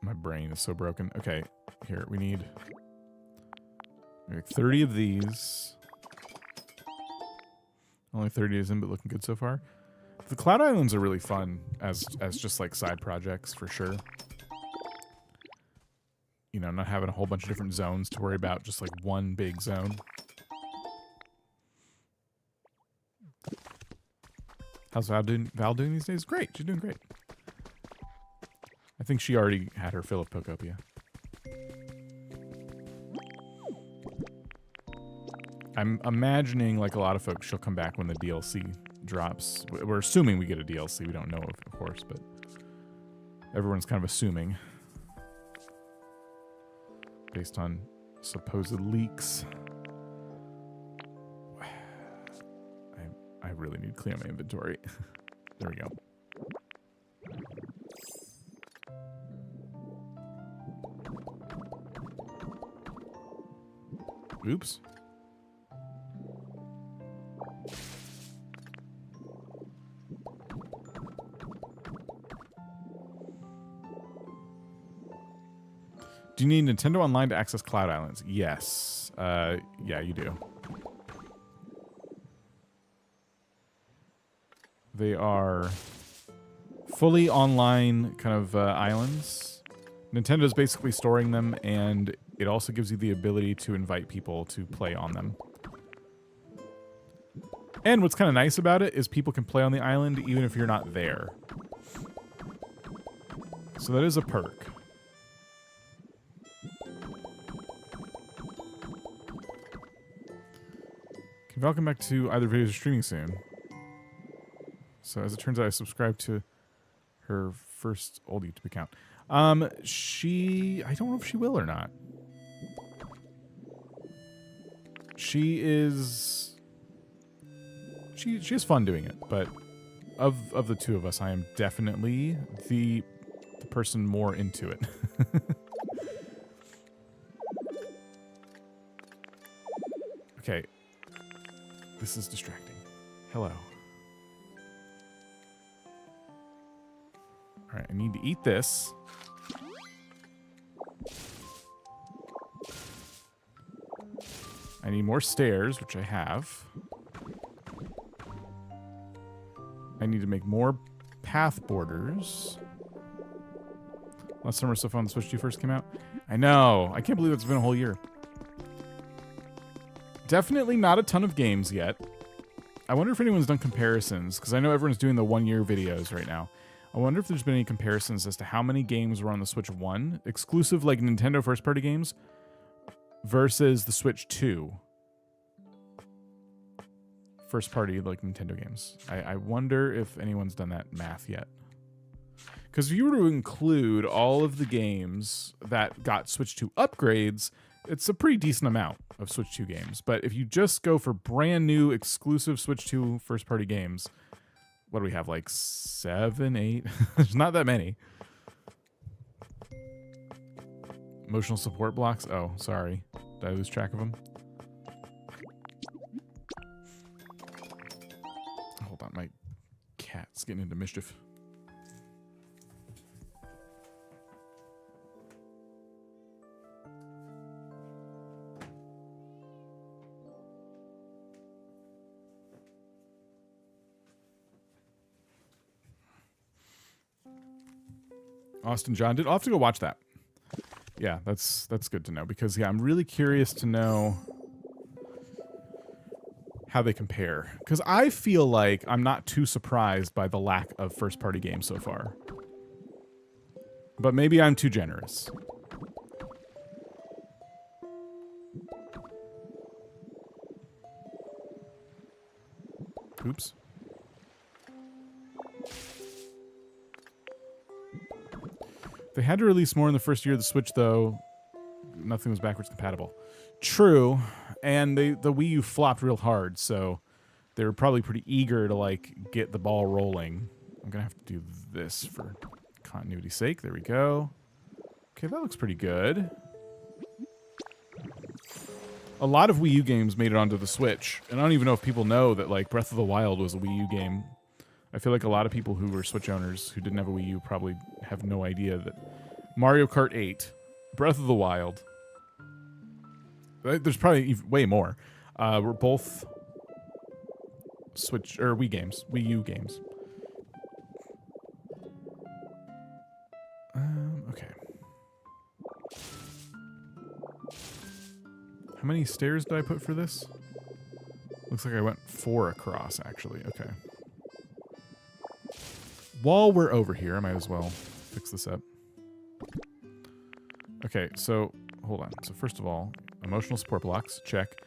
[SPEAKER 1] My brain is so broken. Okay, here, we need 30 of these. Only 30 is in, but looking good so far. The Cloud Islands are really fun as just like side projects for sure. You know, not having a whole bunch of different zones to worry about, just like one big zone. How's Val doing these days? Great, she's doing great. I think she already had her fill of Pokopia. I'm imagining, like a lot of folks, she'll come back when the DLC drops. We're assuming we get a DLC. We don't know, of course, but everyone's kind of assuming based on supposed leaks. I really need to clear my inventory. There we go. Oops. Do you need Nintendo Online to access Cloud Islands? Yes. Yeah, you do. They are fully online kind of islands. Nintendo's basically storing them, and it also gives you the ability to invite people to play on them. And what's kind of nice about it is people can play on the island even if you're not there. So that is a perk. Welcome back to Either Videos or Streaming Soon. So as it turns out, I subscribed to her first old YouTube account. I don't know if she will or not. She has fun doing it, but of the two of us, I am definitely the person more into it. Okay. This is distracting. Hello. Alright, I need to eat this. I need more stairs, which I have. I need to make more path borders. Last summer stuff on the Switch 2 first came out. I know. I can't believe it's been a whole year. Definitely not a ton of games yet. I wonder if anyone's done comparisons, because I know everyone's doing the 1-year videos right now. I wonder if there's been any comparisons as to how many games were on the Switch 1, exclusive like Nintendo first-party games, versus the Switch 2. First-party like Nintendo games. I wonder if anyone's done that math yet. Because if you were to include all of the games that got Switch 2 upgrades, it's a pretty decent amount of Switch 2 games. But if you just go for brand new exclusive Switch 2 first-party games, what do we have, like 7, 8? There's not that many. Emotional support blocks? Oh, sorry. Did I lose track of them? Hold on, my cat's getting into mischief. Austin John did. I'll have to go watch that. Yeah, that's good to know, because yeah, I'm really curious to know how they compare, because I feel like I'm not too surprised by the lack of first-party games so far, but maybe I'm too generous. Oops. They had to release more in the first year of the Switch, though. Nothing was backwards compatible. True, and the Wii U flopped real hard, so they were probably pretty eager to like get the ball rolling. I'm gonna have to do this for continuity's sake. There we go. Okay, that looks pretty good. A lot of Wii U games made it onto the Switch, and I don't even know if people know that like Breath of the Wild was a Wii U game. I feel like a lot of people who were Switch owners who didn't have a Wii U probably have no idea that Mario Kart 8, Breath of the Wild, there's probably way more, were both Switch or Wii games, Wii U games. Okay. How many stairs did I put for this? Looks like I went 4 across, actually. Okay. While we're over here, I might as well fix this up. Okay, so hold on. So first of all, emotional support blocks, check.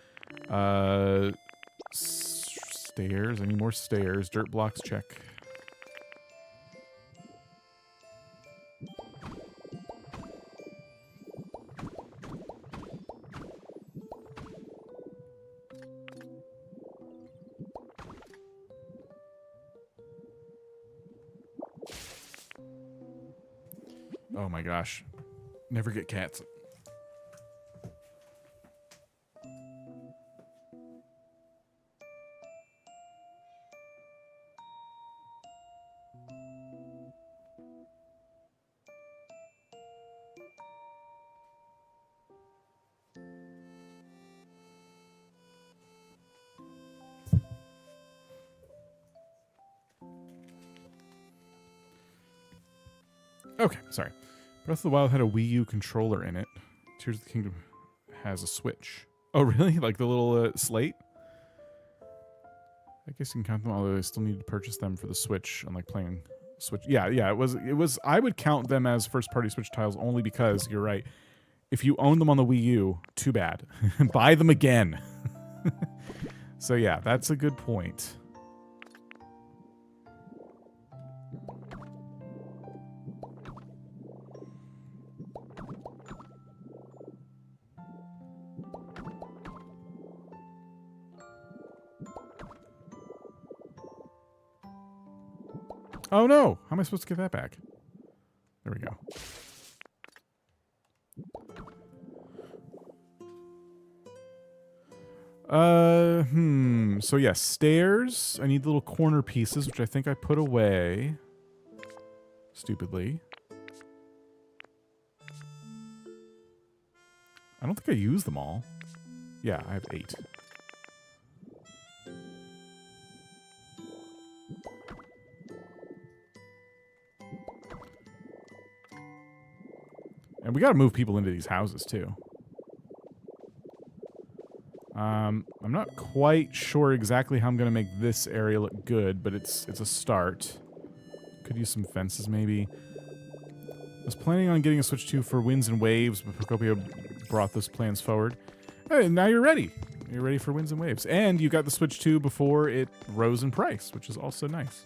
[SPEAKER 1] Stairs, I need more stairs. Dirt blocks, check. Oh my gosh. Never get cats. Okay, sorry. Breath of the Wild had a Wii U controller in it. Tears of the Kingdom has a Switch. Oh, really? Like the little slate? I guess you can count them, although I still need to purchase them for the Switch, unlike playing Switch. Yeah, it was. I would count them as first-party Switch titles only because, you're right, if you own them on the Wii U, too bad. Buy them again. So yeah, that's a good point. Oh no! How am I supposed to get that back? There we go. So yeah, stairs. I need little corner pieces, which I think I put away. Stupidly. I don't think I used them all. Yeah, I have 8. And we gotta move people into these houses, too. I'm not quite sure exactly how I'm gonna make this area look good, but it's a start. Could use some fences, maybe. I was planning on getting a Switch 2 for Winds and Waves, but Pokopia brought those plans forward. Hey, now you're ready. You're ready for Winds and Waves. And you got the Switch 2 before it rose in price, which is also nice.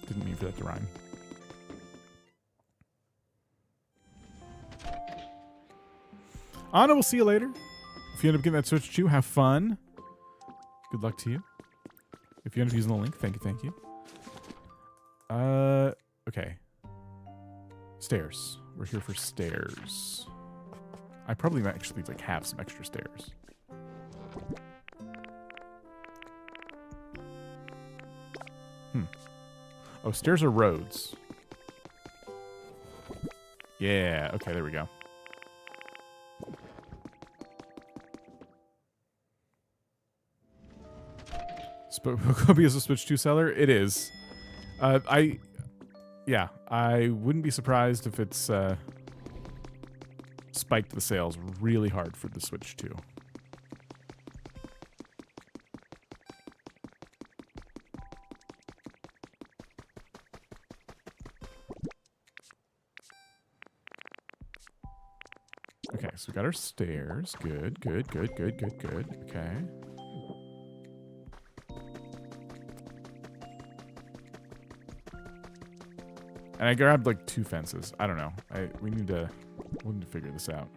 [SPEAKER 1] Didn't mean for that to rhyme. Anna, we'll see you later. If you end up getting that Switch 2, have fun. Good luck to you. If you end up using the link, thank you. Okay. Stairs. We're here for stairs. I probably might actually like have some extra stairs. Oh, stairs are roads. Yeah, okay, there we go. Pokopia is a Switch 2 seller? It is. I wouldn't be surprised if it's spiked the sales really hard for the Switch 2. Okay, so we got our stairs. Good. Okay. And I grabbed like 2 fences. I don't know. We'll need to figure this out.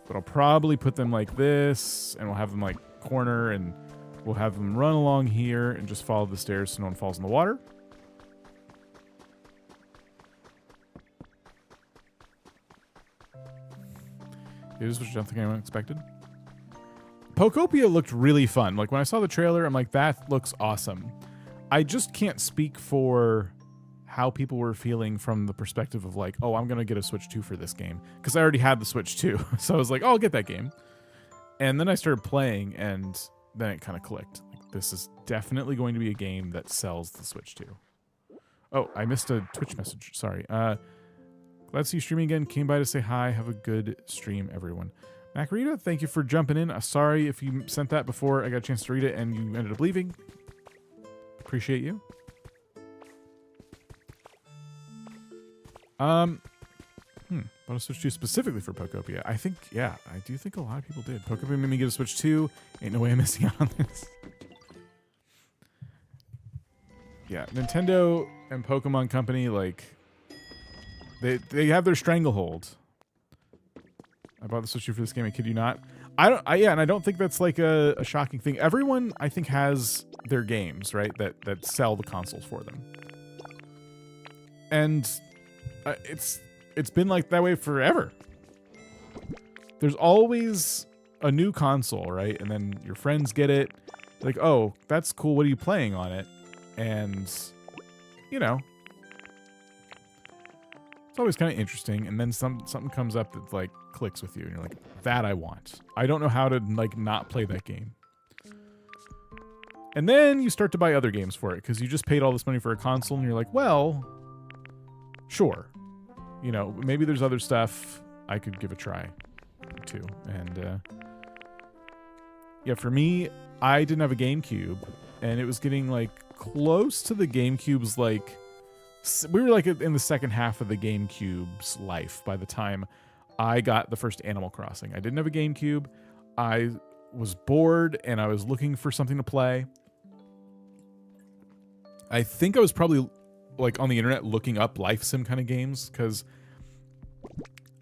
[SPEAKER 1] But I'll probably put them like this, and we'll have them like corner, and we'll have them run along here and just follow the stairs so no one falls in the water. It is what you don't think anyone expected. Pokopia looked really fun. Like when I saw the trailer, I'm like, that looks awesome. I just can't speak for how people were feeling from the perspective of like, oh, I'm going to get a Switch 2 for this game. Because I already had the Switch 2. So I was like, oh, I'll get that game. And then I started playing, and then it kind of clicked. Like, this is definitely going to be a game that sells the Switch 2. Oh, I missed a Twitch message. Sorry. Glad to see you streaming again. Came by to say hi. Have a good stream, everyone. Macarita, thank you for jumping in. Sorry if you sent that before I got a chance to read it and you ended up leaving. Appreciate you. Bought a Switch 2 specifically for Pokopia. I think, yeah, I do think a lot of people did. Pokopia made me get a Switch 2. Ain't no way I'm missing out on this. Yeah, Nintendo and Pokemon Company, like, they have their stranglehold. I bought the Switch 2 for this game, I kid you not. And I don't think that's like a shocking thing. Everyone, I think, has their games, right, that sell the consoles for them. And it's been like that way forever. There's always a new console, right? And then your friends get it. Like, oh, that's cool. What are you playing on it? And, you know, it's always kind of interesting. And then something comes up that like clicks with you, and you're like, that I want. I don't know how to like not play that game. And then you start to buy other games for it because you just paid all this money for a console, and you're like, well, sure. You know, maybe there's other stuff I could give a try to. And yeah, for me, I didn't have a GameCube, and it was getting like close to the GameCube's like we were like in the second half of the GameCube's life by the time I got the first Animal Crossing. I didn't have a GameCube. I was bored and I was looking for something to play. I think I was probably like on the internet looking up life sim kind of games because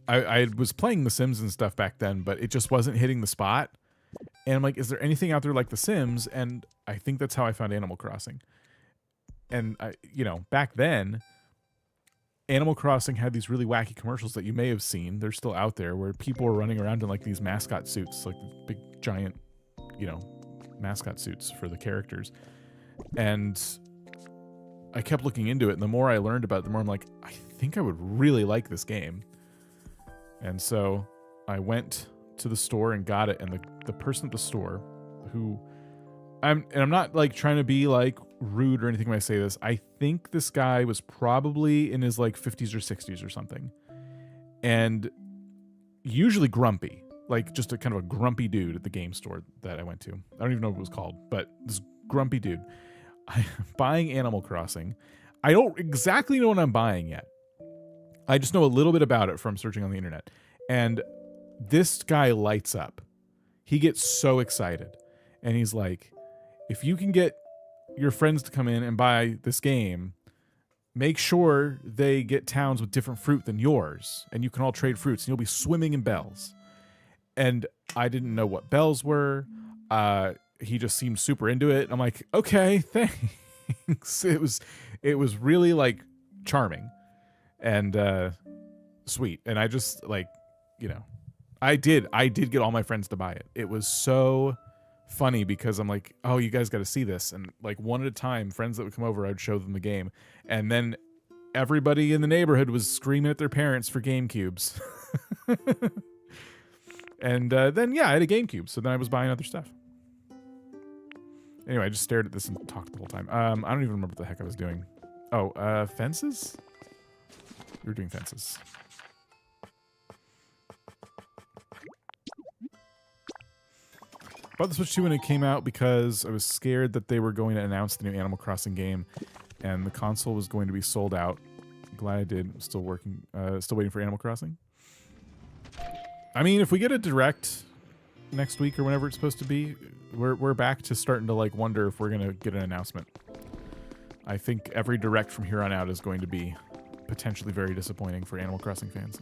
[SPEAKER 1] I was playing The Sims and stuff back then, but it just wasn't hitting the spot. And I'm like, is there anything out there like The Sims? And I think that's how I found Animal Crossing. And you know, back then, Animal Crossing had these really wacky commercials that you may have seen. They're still out there where people were running around in like these mascot suits, like big giant, you know, mascot suits for the characters. And I kept looking into it, and the more I learned about it, the more I'm like, I think I would really like this game. And so I went to the store and got it, and the person at the store who I'm not like trying to be like rude or anything when I say this. I think this guy was probably in his like 50s or 60s or something. And usually grumpy, like just a kind of a grumpy dude at the game store that I went to. I don't even know what it was called, but this grumpy dude. I'm buying Animal Crossing. I don't exactly know what I'm buying yet. I just know a little bit about it from searching on the internet. And this guy lights up. He gets so excited. And he's like, if you can get your friends to come in and buy this game, make sure they get towns with different fruit than yours. And you can all trade fruits and you'll be swimming in bells. And I didn't know what bells were. He just seemed super into it. I'm like, okay, thanks. It was really like charming and sweet. And I just like, you know, I did get all my friends to buy it. It was so funny because I'm like, oh, you guys got to see this. And like one at a time, friends that would come over, I'd show them the game. And then everybody in the neighborhood was screaming at their parents for GameCubes. And then, yeah, I had a GameCube. So then I was buying other stuff. Anyway, I just stared at this and talked the whole time. I don't even remember what the heck I was doing. Oh, fences? We were doing fences. Bought the Switch 2 when it came out because I was scared that they were going to announce the new Animal Crossing game and the console was going to be sold out. Glad I did. Still working, still waiting for Animal Crossing. I mean, if we get a direct next week or whenever it's supposed to be, we're back to starting to like wonder if we're gonna get an announcement. I think every direct from here on out is going to be potentially very disappointing for Animal Crossing fans.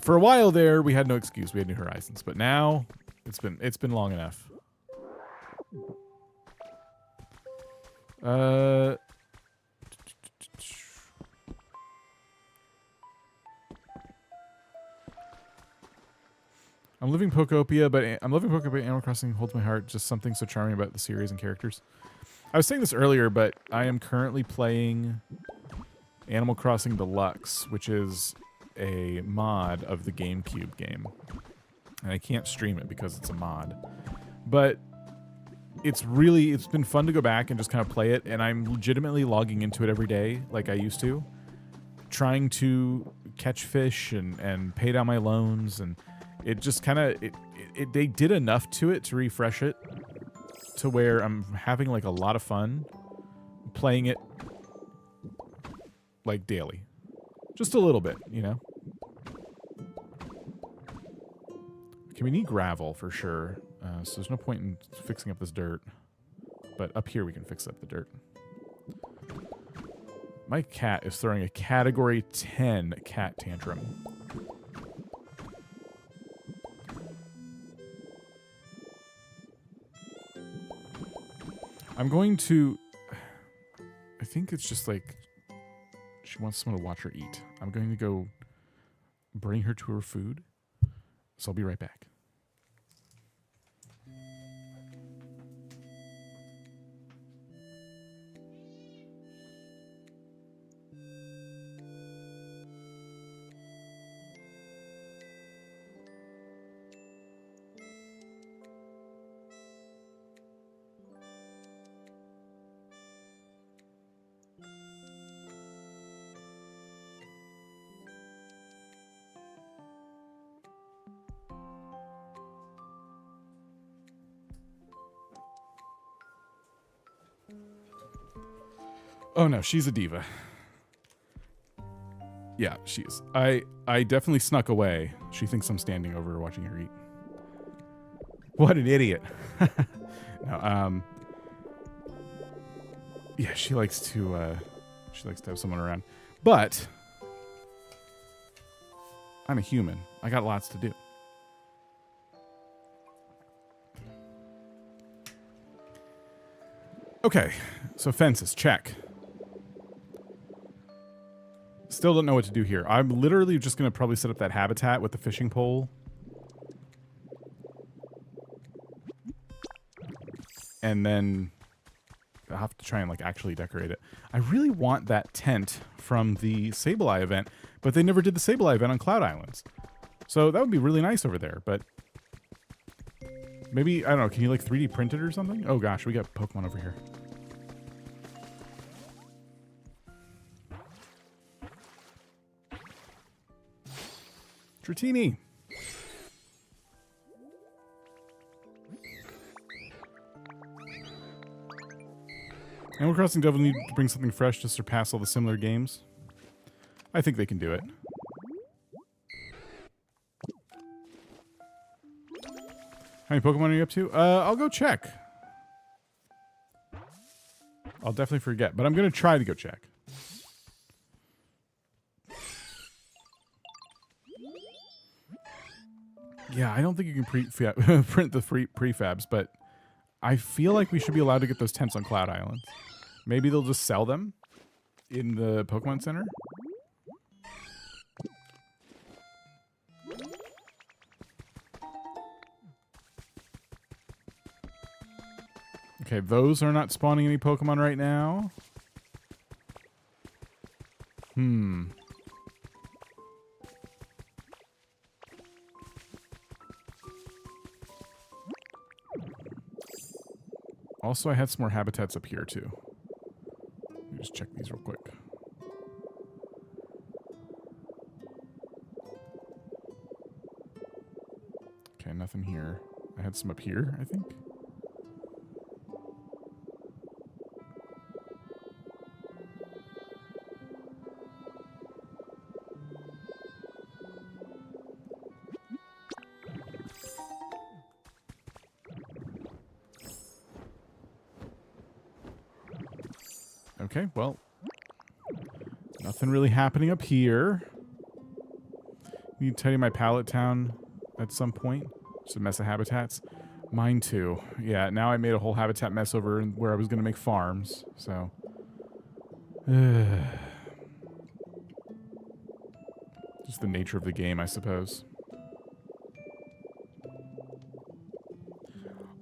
[SPEAKER 1] For a while there, we had no excuse. We had New Horizons, but now it's been long enough. I'm living Pokopia, but Animal Crossing holds my heart. Just something so charming about the series and characters. I was saying this earlier, but I am currently playing Animal Crossing Deluxe, which is a mod of the GameCube game. And I can't stream it because it's a mod. But it's been fun to go back and just kind of play it, and I'm legitimately logging into it every day like I used to. Trying to catch fish and pay down my loans, and it just kind of they did enough to it to refresh it to where I'm having like a lot of fun playing it like daily. Just a little bit, you know? Okay, we need gravel for sure. So there's no point in fixing up this dirt. But up here we can fix up the dirt. My cat is throwing a category 10 cat tantrum. I'm going to... I think it's just like... She wants someone to watch her eat. I'm going to go bring her to her food. So I'll be right back. Oh no, she's a diva. Yeah, she is. I definitely snuck away. She thinks I'm standing over her watching her eat. What an idiot. No, yeah, she likes to have someone around. But I'm a human. I got lots to do. Okay, so fences, check. Still don't know what to do here. I'm literally just going to probably set up that habitat with the fishing pole. And then I'll have to try and like actually decorate it. I really want that tent from the Sableye event, but they never did the Sableye event on Cloud Islands. So that would be really nice over there, but maybe, I don't know, can you like 3D print it or something? Oh gosh, we got Pokemon over here. Dratini. Animal Crossing Devil need to bring something fresh to surpass all the similar games. I think they can do it. How many Pokemon are you up to? I'll go check. I'll definitely forget, but I'm going to try to go check. Yeah, I don't think you can print the free prefabs, but I feel like we should be allowed to get those tents on Cloud Island. Maybe they'll just sell them in the Pokemon Center. Okay, those are not spawning any Pokemon right now. Also, I had some more habitats up here, too. Let me just check these real quick. Okay, nothing here. I had some up here, I think. Okay, well, nothing really happening up here. Need to tidy my pallet town at some point. Just a mess of habitats. Mine too. Yeah, now I made a whole habitat mess over where I was going to make farms, so. Just the nature of the game, I suppose.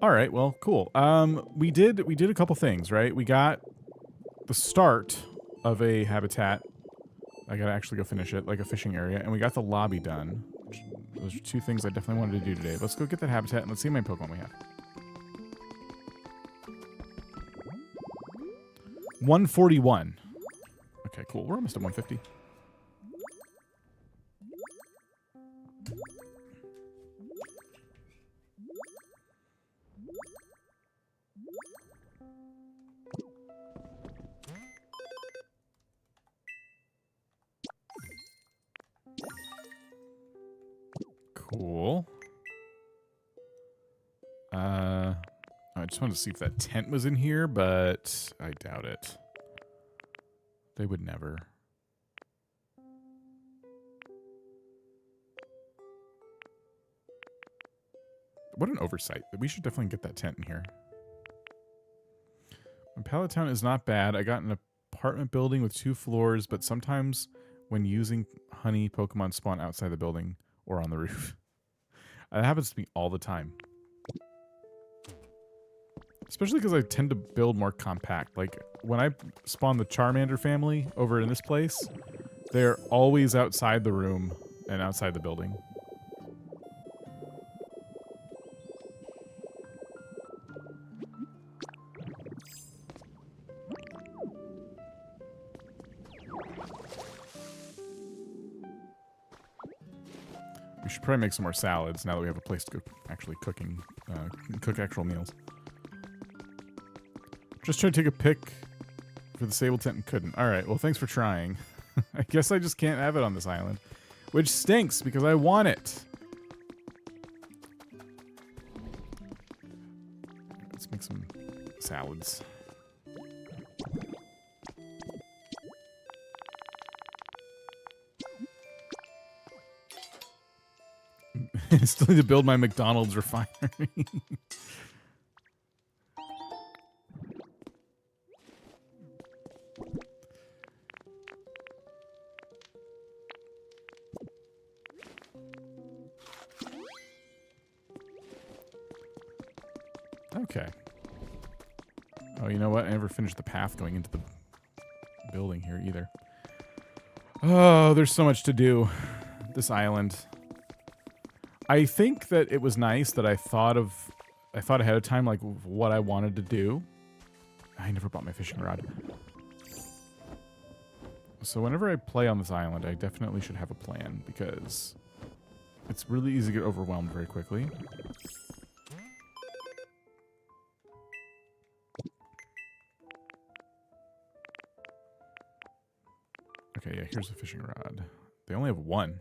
[SPEAKER 1] All right, well, cool. We did a couple things, right? We got the start of a habitat. I gotta actually go finish it, like a fishing area, and we got the lobby done. Those are two things I definitely wanted to do today. Let's go get that habitat and let's see how many Pokemon we have. 141. Okay, cool. We're almost at 150. Cool. I just wanted to see if that tent was in here, but I doubt it. They would never. What an oversight. We should definitely get that tent in here. My pallet town is not bad. I got an apartment building with 2 floors, but sometimes when using honey, Pokemon spawn outside the building or on the roof. That happens to me all the time. Especially because I tend to build more compact. Like, when I spawn the Charmander family over in this place, they're always outside the room and outside the building. We should probably make some more salads now that we have a place to go actually cook actual meals. Just try to take a pic for the sable tent and couldn't. All right, well, thanks for trying. I guess I just can't have it on this island, which stinks because I want it. Let's make some salads. I still need to build my McDonald's refinery. Okay. Oh, you know what? I never finished the path going into the building here either. Oh, there's so much to do. This island. I think that it was nice that I thought ahead of time, like, what I wanted to do. I never bought my fishing rod. So whenever I play on this island, I definitely should have a plan, because it's really easy to get overwhelmed very quickly. Okay, yeah, here's a fishing rod. They only have one.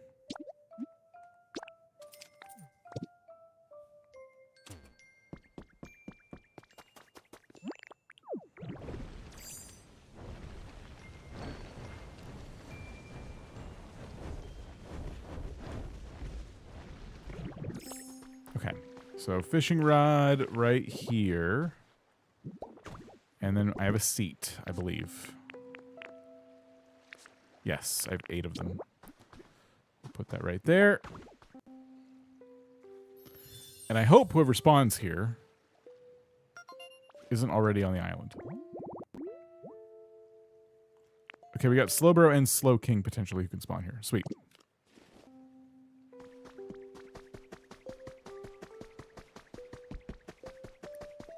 [SPEAKER 1] Okay, so fishing rod right here. And then I have a seat, I believe. Yes, I have 8 of them. Put that right there. And I hope whoever spawns here isn't already on the island. Okay, we got Slowbro and Slow King potentially who can spawn here. Sweet.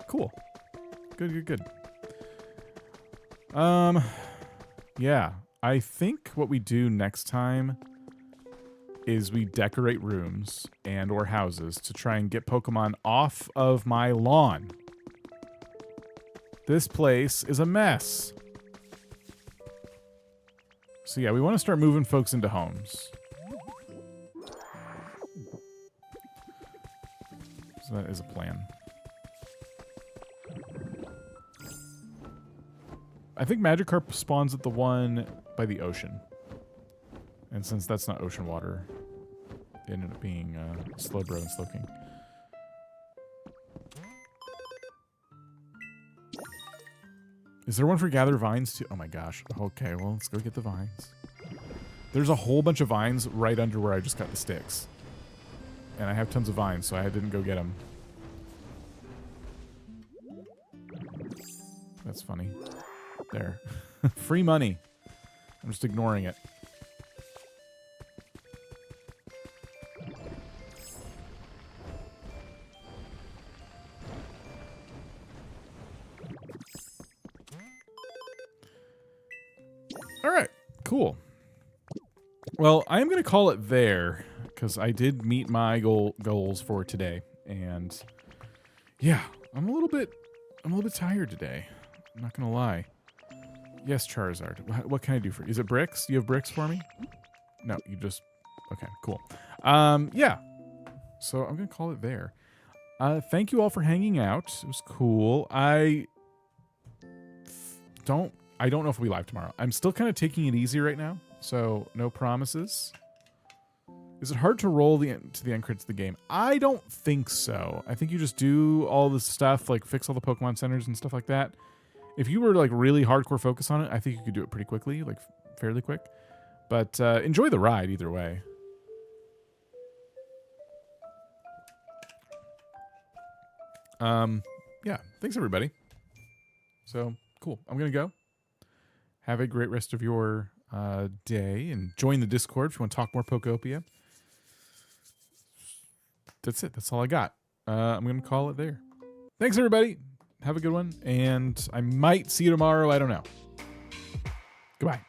[SPEAKER 1] Cool. Good. Yeah. I think what we do next time is we decorate rooms and or houses to try and get Pokemon off of my lawn. This place is a mess. So yeah, we want to start moving folks into homes. So that is a plan. I think Magikarp spawns at the one by the ocean. And since that's not ocean water, it ended up being Slowbro and Slowking. Is there one for Gather Vines too? Oh my gosh. Okay, well, let's go get the vines. There's a whole bunch of vines right under where I just got the sticks. And I have tons of vines, so I didn't go get them. That's funny. There. Free money. I'm just ignoring it. All right, cool. Well, I am going to call it there because I did meet my goals for today, and yeah, I'm a little bit tired today. I'm not going to lie. Yes, Charizard. What can I do for you? Is it bricks? Do you have bricks for me? No, you just... Okay, cool. Yeah. So I'm going to call it there. Thank you all for hanging out. It was cool. I don't know if we'll be live tomorrow. I'm still kind of taking it easy right now, so no promises. Is it hard to roll to the end credits of the game? I don't think so. I think you just do all this stuff, like fix all the Pokemon centers and stuff like that. If you were like really hardcore focus on it, I think you could do it pretty quickly, like fairly quick. But enjoy the ride either way. Yeah, thanks everybody. So cool. I'm gonna go. Have a great rest of your day and join the Discord if you want to talk more Pokopia. That's it. That's all I got. I'm gonna call it there. Thanks everybody. Have a good one, and I might see you tomorrow. I don't know. Goodbye.